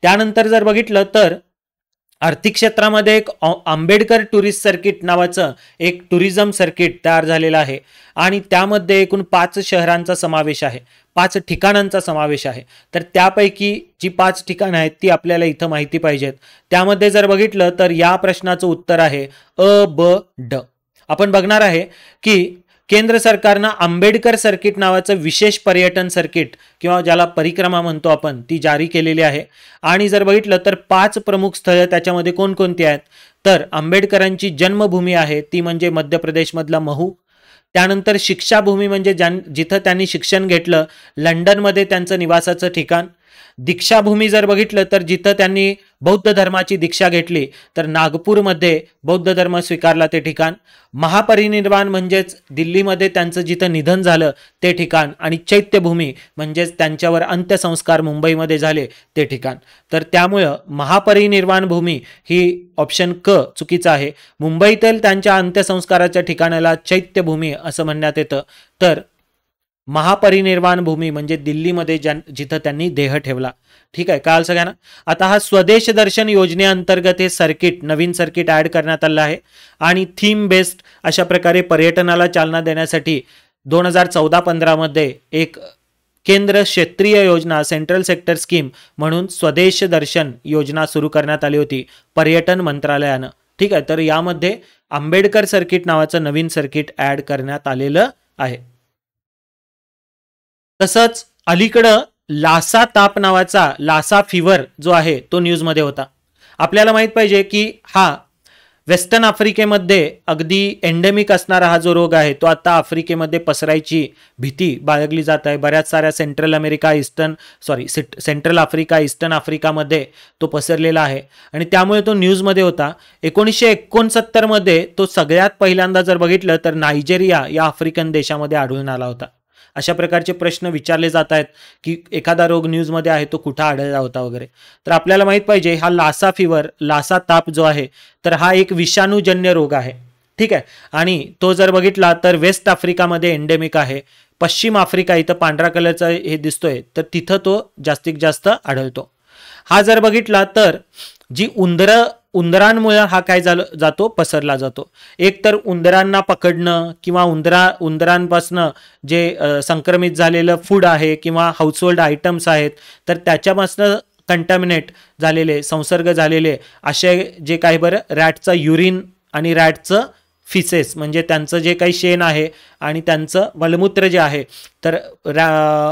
त्यानंतर जर बघितलं तर आर्थिक क्षेत्रामध्ये एक आंबेडकर टुरिस्ट सर्किट नावाचं एक टुरिझम सर्किट तयार झालेलं आहे आणि त्यामध्ये एकूण 5 शहरांचा समावेश आहे, 5 ठिकाणांचा समावेश आहे. तर त्यापैकी जी 5 ठिकाणं आहेत ती आपल्याला इथं माहिती पाहिजेत. त्यामध्ये जर बघितलं तर या प्रश्नाचं उत्तर आहे अ, ब, ड. आपण बघणार आहे की केंद्र सरकारनं आंबेडकर सर्किट नावाचं विशेष पर्यटन सर्किट किंवा ज्याला परिक्रमा म्हणतो आपण ती जारी केलेली आहे. आणि जर बघितलं तर 5 प्रमुख स्थळं त्याच्यामध्ये कोणकोणती आहेत तर आंबेडकरांची जन्मभूमी आहे ती म्हणजे मध्य प्रदेशमधला महू. त्यानंतर शिक्षाभूमी म्हणजे जिथं त्यांनी शिक्षण घेतलं, लंडनमध्ये त्यांचं निवासाचं ठिकाण. दीक्षाभूमी जर बघितलं तर जिथं त्यांनी बौद्ध धर्माची दीक्षा घेतली तर नागपूरमध्ये बौद्ध धर्म स्वीकारला ते ठिकाण. महापरिनिर्वाण म्हणजेच दिल्लीमध्ये त्यांचं जिथं निधन झालं ते ठिकाण. आणि चैत्यभूमी म्हणजेच त्यांच्यावर अंत्यसंस्कार मुंबईमध्ये झाले ते ठिकाण. तर त्यामुळं महापरिनिर्वाण भूमी ही ऑप्शन क चुकीचा आहे. मुंबईतील त्यांच्या अंत्यसंस्काराच्या ठिकाणाला चैत्यभूमी असं म्हणण्यात येतं. तर महापरिनिर्वाण भूमी म्हणजे दिल्लीमध्ये जिथं त्यांनी देह ठेवला. ठीक आहे, काल सगळ्यांना. आता हा स्वदेश दर्शन योजनेअंतर्गत हे सर्किट, नवीन सर्किट ऍड करण्यात आलं आहे आणि थीम बेस्ड अशा प्रकारे पर्यटनाला चालना देण्यासाठी 2014-15 मध्ये एक केंद्र क्षेत्रीय योजना, सेंट्रल सेक्टर स्कीम म्हणून स्वदेश दर्शन योजना सुरू करण्यात आली होती पर्यटन मंत्रालयानं. ठीक आहे, तर यामध्ये आंबेडकर सर्किट नावाचं नवीन सर्किट ऍड करण्यात आलेलं आहे. तसंच अलीकडं लासा ताप नावाचा, लासा फिवर जो आहे तो न्यूजमध्ये होता. आपल्याला माहित पाहिजे की हा वेस्टर्न आफ्रिकेमध्ये अगदी एंडेमिक असणारा हा जो रोग आहे तो आता आफ्रिकेमध्ये पसरायची भीती बाळगली जात आहे. बऱ्याच साऱ्या सेंट्रल आफ्रिका, ईस्टर्न आफ्रिकामध्ये तो पसरलेला आहे आणि त्यामुळे तो न्यूजमध्ये होता. 1969 मध्ये तो सगळ्यात पहिल्यांदा जर बघितलं तर नायजेरिया या आफ्रिकन देशामध्ये आढळून आला होता. अशा प्रकारचे प्रश्न विचारले जात आहेत की एखादा रोग न्यूजमध्ये आहे तो कुठं आढळला होता वगैरे. तर आपल्याला माहित पाहिजे हा लासा फीवर, लासा ताप जो आहे तर हा एक विषाणूजन्य रोग आहे. ठीक आहे, आणि तो जर बघितला तर वेस्ट आफ्रिकामध्ये एंडेमिक आहे. पश्चिम आफ्रिका, इथं पांढरा कलरचा हे दिसतोय, तर तिथं तो जास्तीत जास्त आढळतो. हा जर बघितला तर जी उंदरांमुळे हा काय जातो, पसरला जातो. एक तर उंदरांना पकडणं किंवा उंदरांपासनं जे संक्रमित झालेलं फूड आहे किंवा हाऊसहोल्ड आयटम्स आहेत तर त्याच्यापासनं कंटॅमिनेट झालेले, संसर्ग झालेले असे जे काही बरं रॅटचा युरिन आणि रॅटचं फिसेस म्हणजे त्यांचं जे काही शेण आहे आणि त्यांचं मलमूत्र जे आहे तर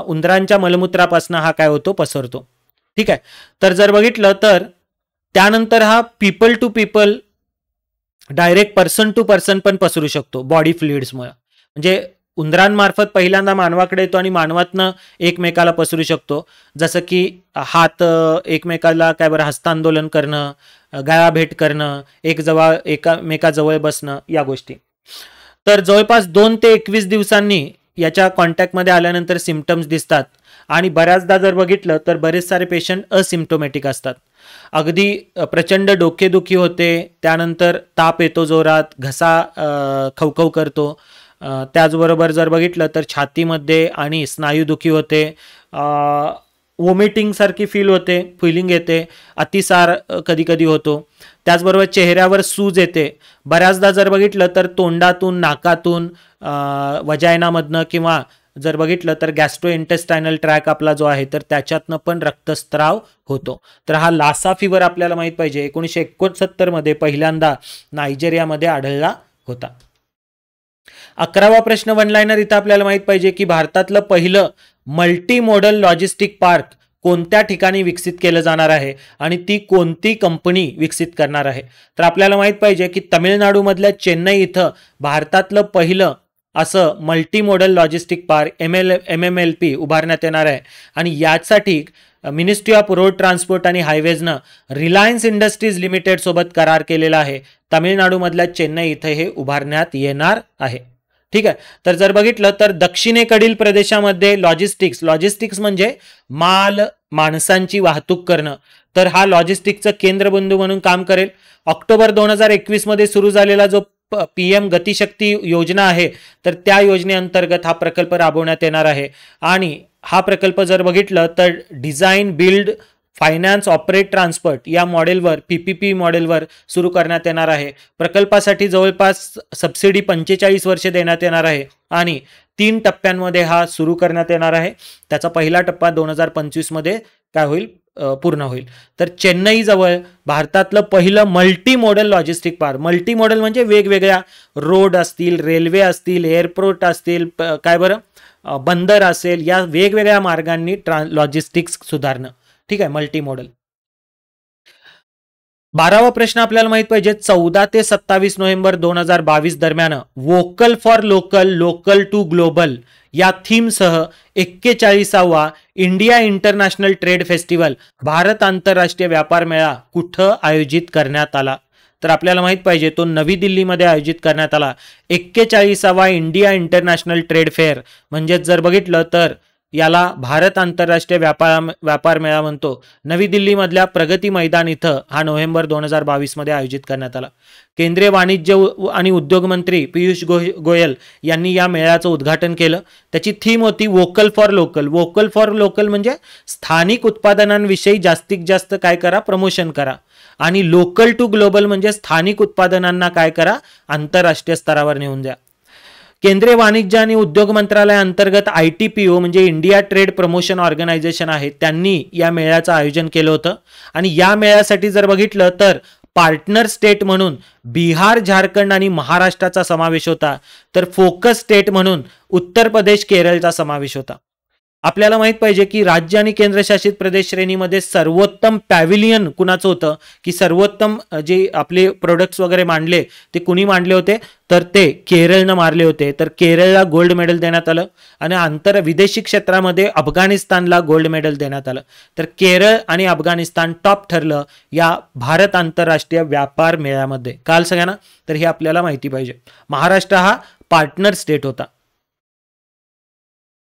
उंदरांच्या मलमूत्रापासून हा काय होतो, पसरतो. ठीक आहे, तर जर बघितलं तर त्यानंतर हा people to people, direct person to person पण पसरू शकतो बॉडी फ्लुइड्समुळे. म्हणजे उंदरांमार्फत पहिल्यांदा मानवाकडे येतो आणि मानवातनं एकमेकाला पसरू शकतो. जसं की हात एकमेकाला काय बरं हस्तांदोलन करणं, गळाभेट करणं, एकामेकाजवळ बसणं, या गोष्टी. तर जवळपास 2 ते 21 दिवसांनी याच्या कॉन्टॅक्टमध्ये आल्यानंतर सिम्पटम्स दिसतात आणि बऱ्याचदा जर बघितलं तर बरेच सारे पेशंट असिम्प्टोमॅटिक असतात. अगदी प्रचंड डोकेदुखी होते, त्यानंतर ताप येतो जोरात, घसा खवखव करतो, त्याचबरोबर जर बघितलं तर छातीमध्ये आणि स्नायूदुखी होते, वॉमिटिंग सारखी फिलिंग येते, अतिसार कधी कधी होतो, त्याचबरोबर चेहऱ्यावर सूज येते. बऱ्याचदा जर बघितलं तर तोंडातून, नाकातून, वजायनामधनं किंवा जर बघितलं तर गॅस्ट्रो इंटेस्टायनल ट्रॅक आपला जो आहे तर त्याच्यातनं पण रक्तस्त्राव होतो. तर हा लासा फीवर आपल्याला माहित पाहिजे 1969 मध्ये पहिल्यांदा नायजेरियामध्ये आढळला होता. 11वा प्रश्न वन लाईनर इथं आपल्याला माहित पाहिजे की भारतातलं पहिलं मल्टी मॉडल लॉजिस्टिक पार्क कोणत्या ठिकाणी विकसित केलं जाणार आहे आणि ती कोणती कंपनी विकसित करणार आहे. तर आपल्याला माहित पाहिजे की तामिळनाडूमधल्या चेन्नई इथं भारतातलं पहिलं असं multi modal logistic park MMLP उभारण्यात येणार आहे आणि यासाठी मिनिस्ट्री ऑफ रोड ट्रान्सपोर्ट आणि हायवेजनं रिलायन्स इंडस्ट्रीज लिमिटेड सोबत करार केलेला आहे. तामिळनाडूमधल्या चेन्नई इथं हे उभारण्यात येणार आहे. ठीक आहे, तर जर बघितलं तर दक्षिणेकडील प्रदेशामध्ये लॉजिस्टिक्स म्हणजे माणसांची वाहतूक करणं, तर हा लॉजिस्टिकचं केंद्रबिंदू म्हणून काम करेल. ऑक्टोबर 2021 मध्ये सुरू झालेला जो PM गतिशक्ती योजना आहे तर त्या योजनेअंतर्गत हा प्रकल्प राबवण्यात येणार आहे आणि हा प्रकल्प जर बघितलं तर design, build, finance, operate, transport या मॉडेलवर, PPP मॉडेलवर सुरू करण्यात येणार आहे. प्रकल्पासाठी जवळपास सबसिडी 45 वर्षे देण्यात येणार आहे आणि 3 टप्प्यांमध्ये हा सुरू करण्यात येणार आहे. त्याचा पहिला टप्पा 2025 मध्ये काय होईल, पूर्ण होईल. तर चेन्नई जवळ भारतातलं पहिलं multi modal logistic park. Multi modal म्हणजे वेगवेगळ्या रोड असतील, रेल्वे असतील, एअरपोर्ट असतील, काय बरं बंदर असेल, या वेगवेगळ्या मार्गांनी लॉजिस्टिक्स सुधारणं. ठीक आहे, मल्टी मॉडल. 12वा प्रश्न आपल्याला माहित पाहिजे 14 ते 27 नोव्हेंबर 2022 दरम्यान vocal for local, local to global या थीमसह 41वा India international trade festival Bharat आंतरराष्ट्रीय व्यापार मेळा कुठं आयोजित करण्यात आला. तर आपल्याला माहित पाहिजे तो नवी दिल्लीमध्ये आयोजित करण्यात आला. 41वा इंडिया इंटरनॅशनल ट्रेड फेअर म्हणजे जर बघितलं तर याला भारत आंतरराष्ट्रीय व्यापार मेळा म्हणतो. नवी दिल्लीमधल्या प्रगती मैदान इथं हा नोव्हेंबर 2022 मध्ये आयोजित करण्यात आला. केंद्रीय वाणिज्य आणि उद्योग मंत्री पियुष गोयल यांनी या मेळ्याचं उद्घाटन केलं. त्याची थीम होती vocal for local. Vocal for local म्हणजे स्थानिक उत्पादनांविषयी जास्तीत जास्त काय करा, प्रमोशन करा, आणि लोकल टू ग्लोबल म्हणजे स्थानिक उत्पादनांना काय करा, आंतरराष्ट्रीय स्तरावर नेऊन द्या. केंद्रीय वाणिज्य आणि उद्योग मंत्रालय अंतर्गत ITPO म्हणजे इंडिया ट्रेड प्रमोशन ऑर्गनायझेशन आहे, त्यांनी या मेळ्याचं आयोजन केलं होतं. आणि या मेळ्यासाठी जर बघितलं तर पार्टनर स्टेट म्हणून बिहार, झारखंड आणि महाराष्ट्राचा समावेश होता, तर फोकस स्टेट म्हणून उत्तर प्रदेश, केरळचा समावेश होता. आपल्याला माहित पाहिजे की राज्य आणि केंद्रशासित प्रदेश श्रेणीमध्ये सर्वोत्तम पॅव्हिलियन कुणाचं होतं, की सर्वोत्तम जे आपले प्रोडक्ट्स वगैरे मांडले ते कुणी मांडले होते, तर ते केरळनं मारले होते. तर केरळला गोल्ड मेडल देण्यात आलं आणि विदेशी क्षेत्रामध्ये अफगाणिस्तानला गोल्ड मेडल देण्यात आलं. तर केरळ आणि अफगाणिस्तान टॉप ठरलं या भारत आंतरराष्ट्रीय व्यापार मेळ्यामध्ये. काल सगळ्यांना तर हे आपल्याला माहिती पाहिजे. महाराष्ट्र हा पार्टनर स्टेट होता.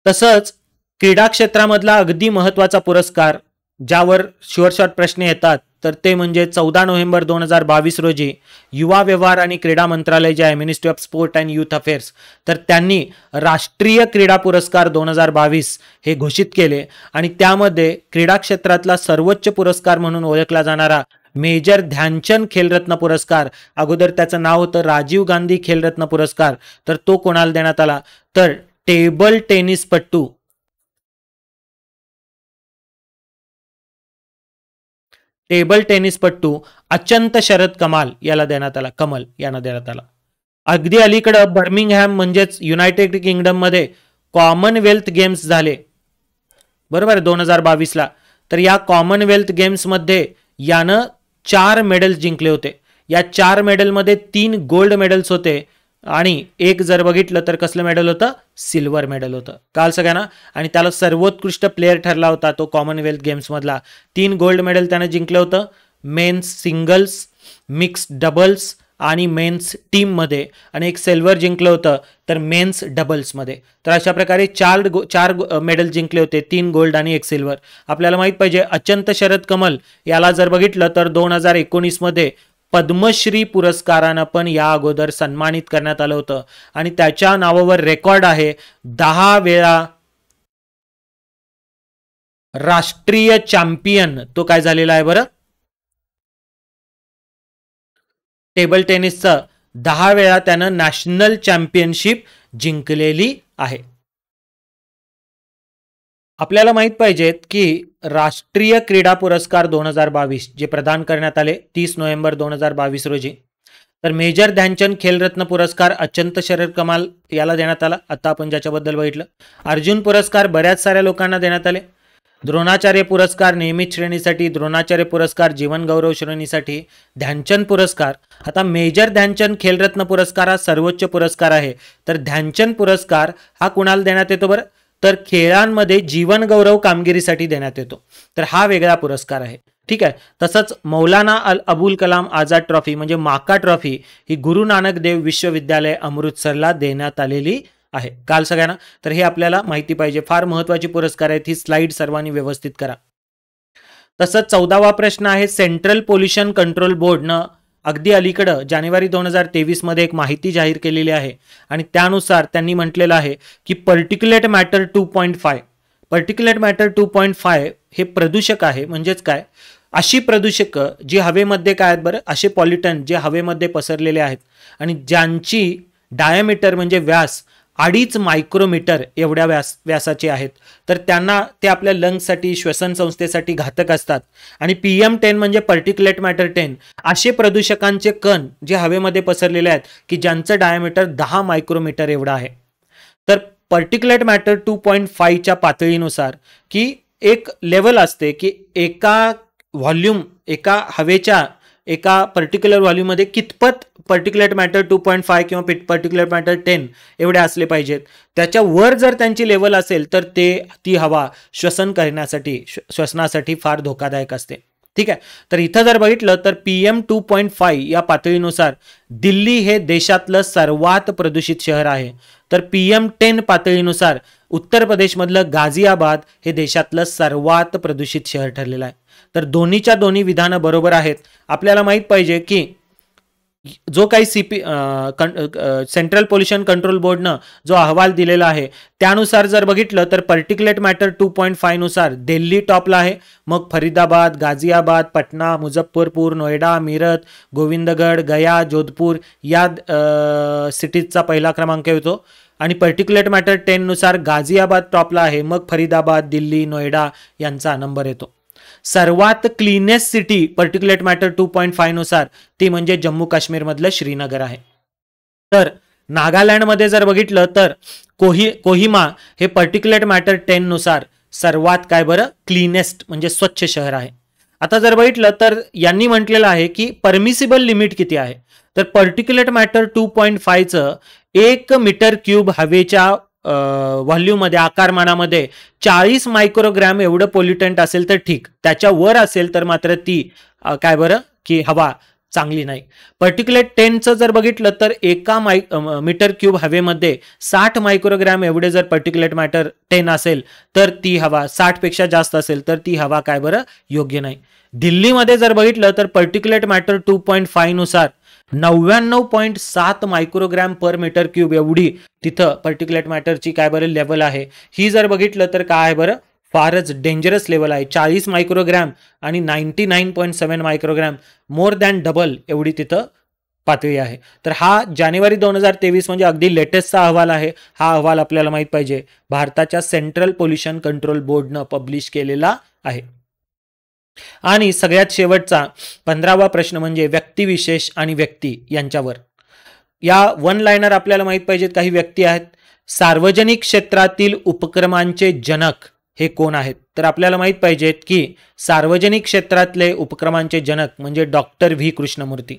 तसंच क्रीडा क्षेत्रामधला अगदी महत्वाचा पुरस्कार ज्यावर शुअर शॉर्ट प्रश्न येतात तर ते म्हणजे 14 नोव्हेंबर 2022 रोजी युवा व्यवहार आणि क्रीडा मंत्रालय जे आहे, ministry of sport and youth affairs, तर त्यांनी राष्ट्रीय क्रीडा पुरस्कार 2022 हे घोषित केले आणि त्यामध्ये क्रीडा क्षेत्रातला सर्वोच्च पुरस्कार म्हणून ओळखला जाणारा मेजर ध्यानचंद खेलरत्न पुरस्कार, अगोदर त्याचं नाव होतं राजीव गांधी खेलरत्न पुरस्कार, तर तो कोणाला देण्यात आला, तर टेबल टेनिसपट्टू अचंत शरद कमाल याला देण्यात आला, कमल यांना देण्यात आला. अगदी अलीकडं बर्मिंगहॅम म्हणजेच युनायटेड किंगडम मध्ये कॉमनवेल्थ गेम्स झाले, बरोबर 2022ला. तर या कॉमनवेल्थ गेम्स मध्ये यानं 4 मेडल्स जिंकले होते. या 4 मेडलमध्ये 3 गोल्ड मेडल्स होते आणि एक जर बघितलं तर कसलं मेडल होतं, सिल्वर मेडल होतं काल सगळ्यांना. आणि त्याला सर्वोत्कृष्ट प्लेयर ठरला होता तो कॉमनवेल्थ गेम्स मधला. 3 गोल्ड मेडल त्याने जिंकलं होतं, मेन्स सिंगल्स, मिक्स डबल्स आणि मेन्स टीम मध्ये, आणि एक सिल्वर जिंकलं होतं तर मेन्स डबल्स मध्ये. तर अशा प्रकारे चार मेडल जिंकले होते, 3 गोल्ड आणि एक सिल्वर. आपल्याला माहित पाहिजे अचंत शरद कमल याला जर बघितलं तर 2019 मध्ये पद्मश्री पुरस्कारानं पण या अगोदर सन्मानित करण्यात आलं होतं आणि त्याच्या नावावर रेकॉर्ड आहे 10 वेळा राष्ट्रीय चॅम्पियन तो काय झालेला आहे बरं, टेबल टेनिसचं 10 वेळा त्यानं नॅशनल चॅम्पियनशिप जिंकलेली आहे. आपल्याला माहित पाहिजेत की राष्ट्रीय क्रीडा पुरस्कार 2022 जे प्रदान करण्यात आले 30 नोव्हेंबर 2022 रोजी, तर मेजर ध्यानचंद खेलरत्न पुरस्कार अचंत शरद कमाल याला देण्यात आला, आता आपण ज्याच्याबद्दल बघितलं. अर्जुन पुरस्कार बऱ्याच साऱ्या लोकांना देण्यात आले. द्रोणाचार्य पुरस्कार नियमित श्रेणीसाठी, द्रोणाचार्य पुरस्कार जीवन गौरव श्रेणीसाठी, ध्यानचंद पुरस्कार. आता मेजर ध्यानचंद खेलरत्न पुरस्कार हा सर्वोच्च पुरस्कार आहे, तर ध्यानचंद पुरस्कार हा कुणाला देण्यात येतो बरं, तर खेळांमध्ये जीवन गौरव कामगिरीसाठी देण्यात येतो. तर हा वेगळा पुरस्कार आहे, ठीक आहे. तसंच मौलाना अबुल कलाम आझाद ट्रॉफी म्हणजे माका ट्रॉफी ही गुरु नानक देव विश्वविद्यालय अमृतसरला देण्यात आलेली आहे काल सगळ्यांना. तर हे आपल्याला माहिती पाहिजे, फार महत्वाची पुरस्कार आहेत. ही स्लाइड सर्वांनी व्यवस्थित करा. तसंच 14वा प्रश्न आहे, सेंट्रल पोल्युशन कंट्रोल बोर्डनं अगदी अलीकडं जानेवारी 2023 मध्ये एक माहिती जाहीर केलेली आहे आणि त्यानुसार त्यांनी म्हटलेलं आहे की पर्टिक्युलेट मॅटर 2.5 पर्टिक्युलेट मॅटर 2.5 हे प्रदूषक आहे. म्हणजेच काय, अशी प्रदूषक जी हवेमध्ये काय आहेत बरं, असे पॉल्युटन जे हवेमध्ये पसरलेले आहेत आणि ज्यांची डायमीटर म्हणजे व्यास 2.5 मायक्रोमीटर एवढ्या व्यासाचे आहेत, तर त्यांना ते आपल्या लंग्ससाठी श्वसन संस्थेसाठी घातक असतात. आणि PM10 म्हणजे पर्टिक्युलेट मॅटर 10 असे प्रदूषकांचे कण जे हवेमध्ये पसरलेले आहेत की ज्यांचं डायमीटर 10 मायक्रोमीटर एवढं आहे. तर पर्टिक्युलेट मॅटर 2.5 च्या पातळीनुसार की एक लेवल असते की एका हवेच्या एका पर्टिक्युलर व्हॉल्यूममध्ये कितपत पर्टिक्युलेट मॅटर 2.5 किंवा पर्टिक्युलेट मॅटर 10 एवढे असले पाहिजेत. त्याच्या वर जर त्यांची लेवल असेल तर ती हवा श्वसनासाठी फार धोकादायक असते, ठीक आहे. तर इथं जर बघितलं तर PM 2.5 या पातळीनुसार दिल्ली हे देशातलं सर्वात प्रदूषित शहर आहे. तर PM10 पातळीनुसार उत्तर प्रदेशमधलं गाझियाबाद हे देशातलं सर्वात प्रदूषित शहर ठरलेलं आहे. तर दोन्हीच्या दोन्ही विधानं बरोबर आहेत. आपल्याला माहित पाहिजे की जो काही सेंट्रल पोल्युशन कंट्रोल बोर्डनं जो अहवाल दिलेला आहे त्यानुसार जर बघितलं तर पर्टिक्युलेट मॅटर 2.5 नुसार दिल्ली टॉपला आहे, मग फरीदाबाद, गाझियाबाद, पटना, मुझफ्फरपूर, नोएडा, मीरत, गोविंदगड, गया, जोधपूर या सिटीजचा पहिला क्रमांक येतो. आणि पर्टिक्युलेट मॅटर 10 नुसार गाझियाबाद टॉपला आहे, मग फरीदाबाद, दिल्ली, नोएडा यांचा नंबर येतो. सर्वात क्लीनेस्ट सिटी पर्टिक्युलेट मॅटर 2.5 नुसार ती म्हणजे जम्मू काश्मीर मधलं श्रीनगर आहे. तर नागालँडमध्ये जर बघितलं तर कोहिमा हे पर्टिक्युलेट मॅटर 10 नुसार सर्वात काय बरं क्लीनेस्ट म्हणजे स्वच्छ शहर आहे. आता जर बघितलं तर यांनी म्हटलेलं आहे की परमिसिबल लिमिट किती आहे, तर पर्टिक्युलेट मॅटर 2.5चं 1 मीटर क्यूब हवेच्या व्हॉल्यूममध्ये आकारमानामध्ये 40 मायक्रोग्रॅम एवढं पोल्युटंट असेल तर ठीक, त्याच्या वर असेल तर मात्र ती काय बरं की हवा चांगली नाही. पर्टिक्युलेट 10चं जर बघितलं तर 1 मीटर क्यूब हवेमध्ये 60 मायक्रोग्रॅम एवढे जर पर्टिक्युलेट मॅटर 10 असेल तर ती हवा 60 पेक्षा जास्त असेल तर ती हवा काय बरं योग्य नाही. दिल्लीमध्ये जर बघितलं तर पर्टिक्युलेट मॅटर 2.5 नुसार 99.7 मायक्रोग्रॅम पर मीटर क्यूब एवढी तिथं पर्टिक्युलेट मॅटरची काय बरं लेवल आहे. ही जर बघितलं तर काय बरं फारच डेंजरस लेवल आहे. 40 मायक्रोग्रॅम आणि 99.7 मायक्रोग्रॅम, मोर दॅन डबल एवढी तिथं पातळी आहे. तर हा जानेवारी 2023 म्हणजे अगदी लेटेस्टचा अहवाल आहे. हा अहवाल आपल्याला माहित पाहिजे, भारताच्या सेंट्रल पोल्युशन कंट्रोल बोर्डनं पब्लिश केलेला आहे. आणि सगळ्यात शेवटचा 15वा प्रश्न म्हणजे व्यक्तिविशेष आणि व्यक्ती यांच्यावर. या वन लाईनर आपल्याला माहित पाहिजेत. काही व्यक्ती आहेत. सार्वजनिक क्षेत्रातील उपक्रमांचे जनक हे कोण आहेत, तर आपल्याला माहित पाहिजेत की सार्वजनिक क्षेत्रातले उपक्रमांचे जनक म्हणजे डॉक्टर व्ही कृष्णमूर्ती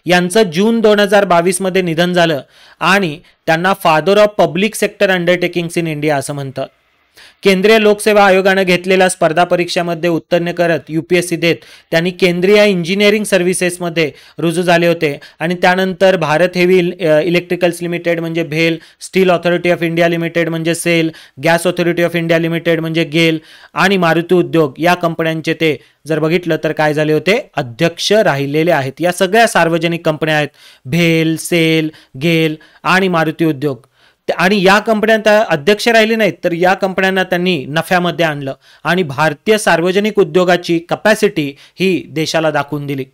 यांचं जून 2022 मध्ये निधन झालं आणि त्यांना father of public sector undertakings in India असं म्हणतात. केंद्रीय लोकसेवा आयोगानं घेतलेल्या स्पर्धा परीक्षामध्ये उत्तीर्ण करत UPSC देत त्यांनी केंद्रीय इंजिनिअरिंग सर्व्हिसेसमध्ये रुजू झाले होते आणि त्यानंतर भारत हेवी इलेक्ट्रिकल्स लिमिटेड म्हणजे भेल, steel authority of India limited म्हणजे SAIL, gas authority of India limited म्हणजे गेल आणि मारुती उद्योग या कंपन्यांचे ते जर बघितलं तर काय झाले होते अध्यक्ष राहिलेले आहेत. या सगळ्या सार्वजनिक कंपन्या आहेत, भेल, सेल, गेल आणि मारुती उद्योग. आणि या कंपन्यांना अध्यक्ष राहिले नाहीत तर या कंपन्यांना त्यांनी नफ्यामध्ये आणलं आणि भारतीय सार्वजनिक उद्योगाची कपॅसिटी ही देशाला दाखवून दिली.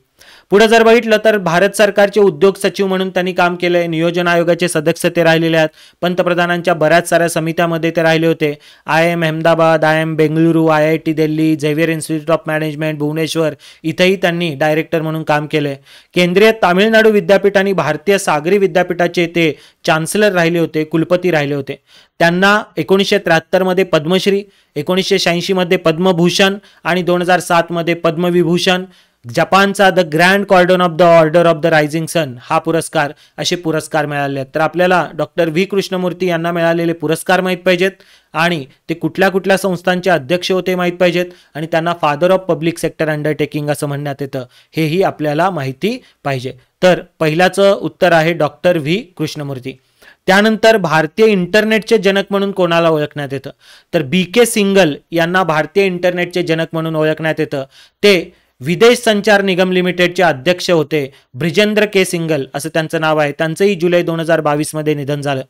पुढे जर बघितलं तर भारत सरकारचे उद्योग सचिव म्हणून त्यांनी काम केलंय. नियोजन आयोगाचे सदस्य ते राहिलेले आहेत. पंतप्रधानांच्या बऱ्याच साऱ्या समित्यामध्ये ते राहिले होते. IIM Ahmedabad, IIM Bengaluru, IIT Delhi, Xavier institute of management Bhubaneswar इथेही त्यांनी डायरेक्टर म्हणून काम केलंय. केंद्रीय तामिळनाडू विद्यापीठ आणि भारतीय सागरी विद्यापीठाचे ते चान्सलर राहिले होते, कुलपती राहिले होते. त्यांना 1973 मध्ये पद्मश्री, 1986 मध्ये पद्मभूषण आणि 2007 मध्ये पद्मविभूषण, जपानचा the grand cordon of the order of the rising sun हा पुरस्कार, असे पुरस्कार मिळाले आहेत. तर आपल्याला डॉक्टर व्ही कृष्णमूर्ती यांना मिळालेले पुरस्कार माहीत पाहिजेत आणि ते कुठल्या कुठल्या संस्थांचे अध्यक्ष होते माहीत पाहिजेत आणि त्यांना father of public sector undertaking असं म्हणण्यात येतं, हेही आपल्याला माहिती पाहिजे. तर पहिल्याचं उत्तर आहे डॉक्टर व्ही कृष्णमूर्ती. त्यानंतर भारतीय इंटरनेटचे जनक म्हणून कोणाला ओळखण्यात येतं, तर BK सिंगल यांना भारतीय इंटरनेटचे जनक म्हणून ओळखण्यात येतं. ते विदेश संचार निगम लिमिटेडचे अध्यक्ष होते. ब्रिजेंद्र के सिंगल असं त्यांचं नाव आहे. त्यांचंही जुलै 2022 मध्ये निधन झालं.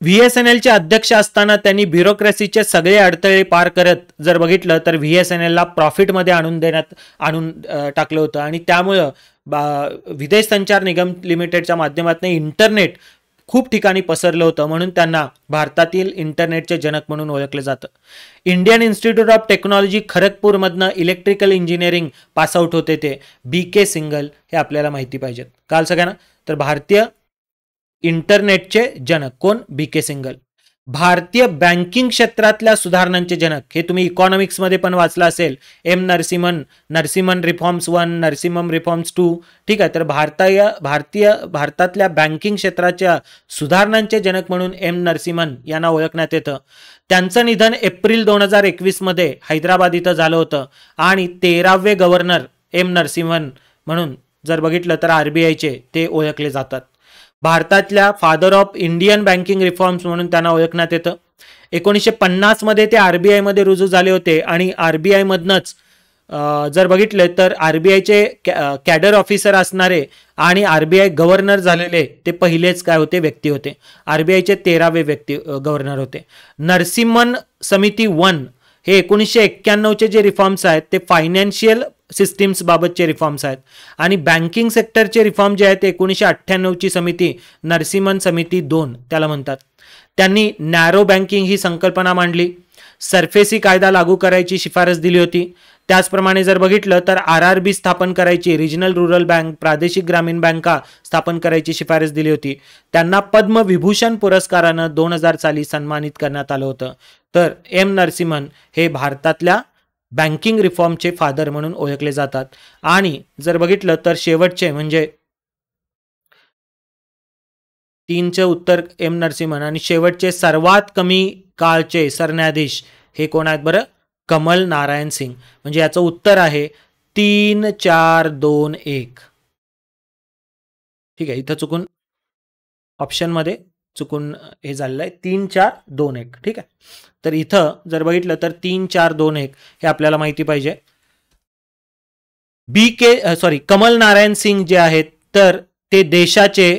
VSNLचे अध्यक्ष असताना त्यांनी ब्युरोक्रेसीचे सगळे अडथळे पार करत जर बघितलं तर VSNLला प्रॉफिटमध्ये आणून टाकलं होतं आणि त्यामुळं विदेश संचार निगम लिमिटेडच्या माध्यमातून इंटरनेट खूप ठिकाणी पसरलं होतं, म्हणून त्यांना भारतातील इंटरनेटचे जनक म्हणून ओळखले जातं. इंडियन इन्स्टिट्यूट ऑफ टेक्नॉलॉजी खरगपूरमधनं इलेक्ट्रिकल इंजिनिअरिंग पासआउट होते ते BK सिंगल, हे आपल्याला माहिती पाहिजेत. काल सगळ्यांना तर भारतीय इंटरनेटचे जनक कोण, BK सिंगल. भारतीय बँकिंग क्षेत्रातल्या सुधारणांचे जनक हे तुम्ही इकॉनॉमिक्समध्ये पण वाचलं असेल. Narasimhan reforms 1, Narasimham reforms 2. ठीक आहे, तर भारतातल्या बँकिंग क्षेत्राच्या सुधारणांचे जनक म्हणून नरसिम्हन यांना ओळखण्यात येतं. त्यांचं निधन एप्रिल 2021 मध्ये हैदराबाद इथं झालं होतं आणि 13वे गव्हर्नर नरसिम्हन म्हणून जर बघितलं तर RBIचे ते ओळखले जातात. भारतातल्या father of Indian banking reforms म्हणून त्यांना ओळखण्यात येतं. 1950 मध्ये ते RBI मध्ये रुजू झाले होते आणि RBI मधनच जर बघितलं तर RBIचे कॅडर ऑफिसर असणारे आणि RBI गव्हर्नर झालेले ते पहिलेच काय होते व्यक्ती होते. RBIचे 13वे व्यक्ती गव्हर्नर होते. नरसिम्हन समिती 1 हे 1991चे जे रिफॉर्म्स आहेत ते फायनान्शियल सिस्टीम्स बाबतचे रिफॉर्म्स आहेत आणि बँकिंग सेक्टरचे रिफॉर्म जे आहेत ते 1998ची समिती नरसिम्हन समिती 2 त्याला म्हणतात. त्यांनी नॅरो बँकिंग ही संकल्पना मांडली. सरफेसी कायदा लागू करायची शिफारस दिली होती. त्याचप्रमाणे जर बघितलं तर RRB स्थापन करायची, रिजनल रुरल बँक, प्रादेशिक ग्रामीण बँका स्थापन करायची शिफारस दिली होती. त्यांना पद्मविभूषण पुरस्कारानं 2000 साली सन्मानित करण्यात आलं होतं. तर एम नरसिंहन हे भारतातल्या बँकिंग रिफॉर्मचे फादर म्हणून ओळखले जातात. आणि जर बघितलं तर शेवटचे म्हणजे 3चे उत्तर एम नरसिंहन आणि शेवटचे सर्वात कमी काळचे सरन्यायाधीश हे कोण आहेत बरं? कमल नारायण सिंग. म्हणजे याचं उत्तर आहे 3, 4, 2, 1. ठीक आहे, इथं चुकून ऑप्शनमध्ये चुकून हे झालेलं आहे 3, 4, 2, 1. ठीक आहे, तर इथं जर बघितलं तर 3, 4, 2, 1 हे आपल्याला माहिती पाहिजे. कमल नारायण सिंग जे आहेत तर ते देशाचे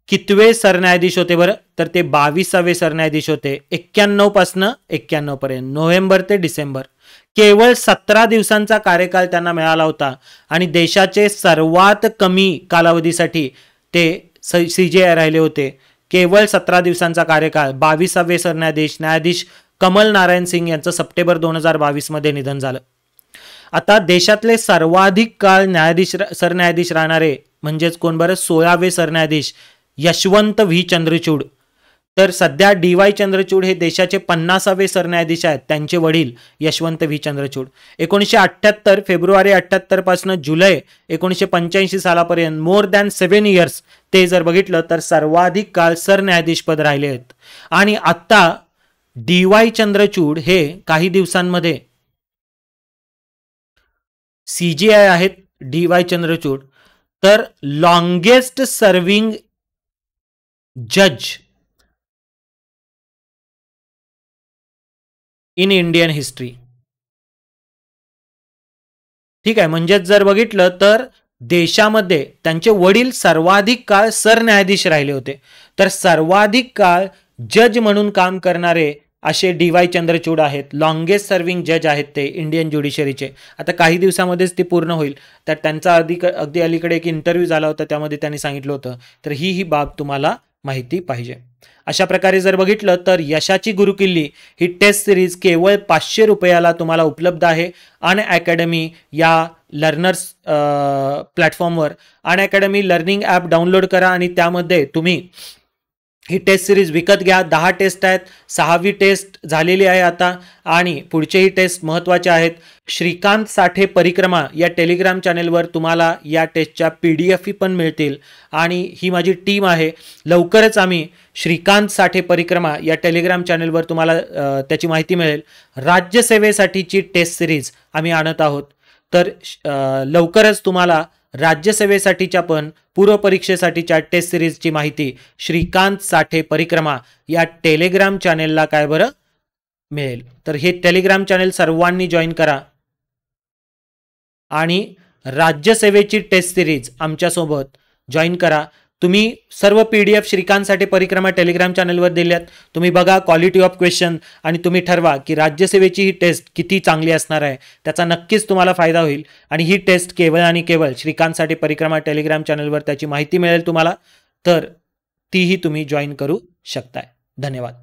कितवे सरन्यायाधीश होते बरं? तर ते 22वे सरन्यायाधीश होते. 91 पासून 91 पर्यंत, नोव्हेंबर ते डिसेंबर. केवळ 17 दिवसांचा कार्यकाळ त्यांना मिळाला होता आणि देशाचे सर्वात कमी कालावधीसाठी ते CJI राहिले होते. केवळ 17 दिवसांचा कार्यकाळ. 22वे सरन्यायाधीश न्यायाधीश कमल नारायण सिंग यांचं सप्टेंबर 2022 मध्ये निधन झालं. आता देशातले सर्वाधिक काळ सरन्यायाधीश राहणारे म्हणजेच कोण बरं? 16वे सरन्यायाधीश यशवंत व्ही चंद्रचूड. तर सध्या DY चंद्रचूड हे देशाचे 50वे सरन्यायाधीश आहेत. त्यांचे वडील यशवंत व्ही चंद्रचूड. 1978 फेब्रुवारी 78 पासून जुलै 1985 सालापर्यंत मोर दॅन 7 इयर्स ते जर बघितलं तर सर्वाधिक काळ सरन्यायाधीश पद राहिले आहेत. आणि आता DY चंद्रचूड हे काही दिवसांमध्ये CJI आहेत. DY चंद्रचूड तर लॉंगेस्ट सर्विंग जज इन इंडियन हिस्ट्री. ठीक आहे, म्हणजेच जर बघितलं तर देशामध्ये त्यांचे वडील सर्वाधिक काळ सरन्यायाधीश राहिले होते. तर सर्वाधिक काळ जज म्हणून काम करणारे असे DY चंद्रचूड आहेत. लॉंगेस्ट सर्विंग जज आहेत ते इंडियन ज्युडिशरीचे. आता काही दिवसामध्येच ती पूर्ण होईल. तर त्यांचा अगदी अलीकडे एक इंटरव्ह्यू झाला होता, त्यामध्ये त्यांनी सांगितलं होतं. तर ही बाब तुम्हाला माहिती पाहिजे. अशा प्रकारे जर बघितलं तर यशाची गुरुकिल्ली ही टेस्ट सिरीज केवळ 500 रुपयाला तुम्हाला उपलब्ध आहे अनअकॅडमी या लर्नर्स प्लॅटफॉर्मवर. अनअकॅडमी लर्निंग ॲप डाउनलोड करा आणि त्यामध्ये तुम्ही ही टेस्ट सिरीज विकत घ्या. 10 टेस्ट आहेत. 6वी टेस्ट झालेली आहे आता आणि पुढचेही टेस्ट महत्त्वाचे आहेत. श्रीकांत साठे परिक्रमा या टेलिग्राम चॅनेलवर तुम्हाला या टेस्टच्या PDF पण मिळतील आणि ही माझी टीम आहे. लवकरच आम्ही श्रीकांत साठे परिक्रमा या टेलिग्राम चॅनेलवर तुम्हाला त्याची माहिती मिळेल. राज्यसेवेसाठीची टेस्ट सिरीज आम्ही आणत आहोत. तर लवकरच तुम्हाला राज्यसेवेसाठीच्या पण पूर्व परीक्षेसाठीच्या टेस्ट सिरीजची माहिती श्रीकांत साठे परिक्रमा या टेलिग्राम चॅनेलला काय बरं मिळेल. तर हे टेलिग्राम चॅनेल सर्वांनी जॉईन करा आणि राज्यसेवेची टेस्ट सिरीज आमच्यासोबत जॉईन करा. तुम्ही सर्व PDF श्रीकांत साठे परिक्रमा टेलिग्राम चॅनलवर दिल्यात. तुम्ही बघा क्वालिटी ऑफ क्वेश्चन आणि तुम्ही ठरवा की राज्यसेवेची ही टेस्ट किती चांगली असणार आहे. त्याचा नक्कीच तुम्हाला फायदा होईल आणि ही टेस्ट केवळ आणि केवळ श्रीकांत साठे परिक्रमा टेलिग्राम चॅनलवर त्याची माहिती मिळेल तुम्हाला. तर तीही तुम्ही जॉईन करू शकताय. धन्यवाद.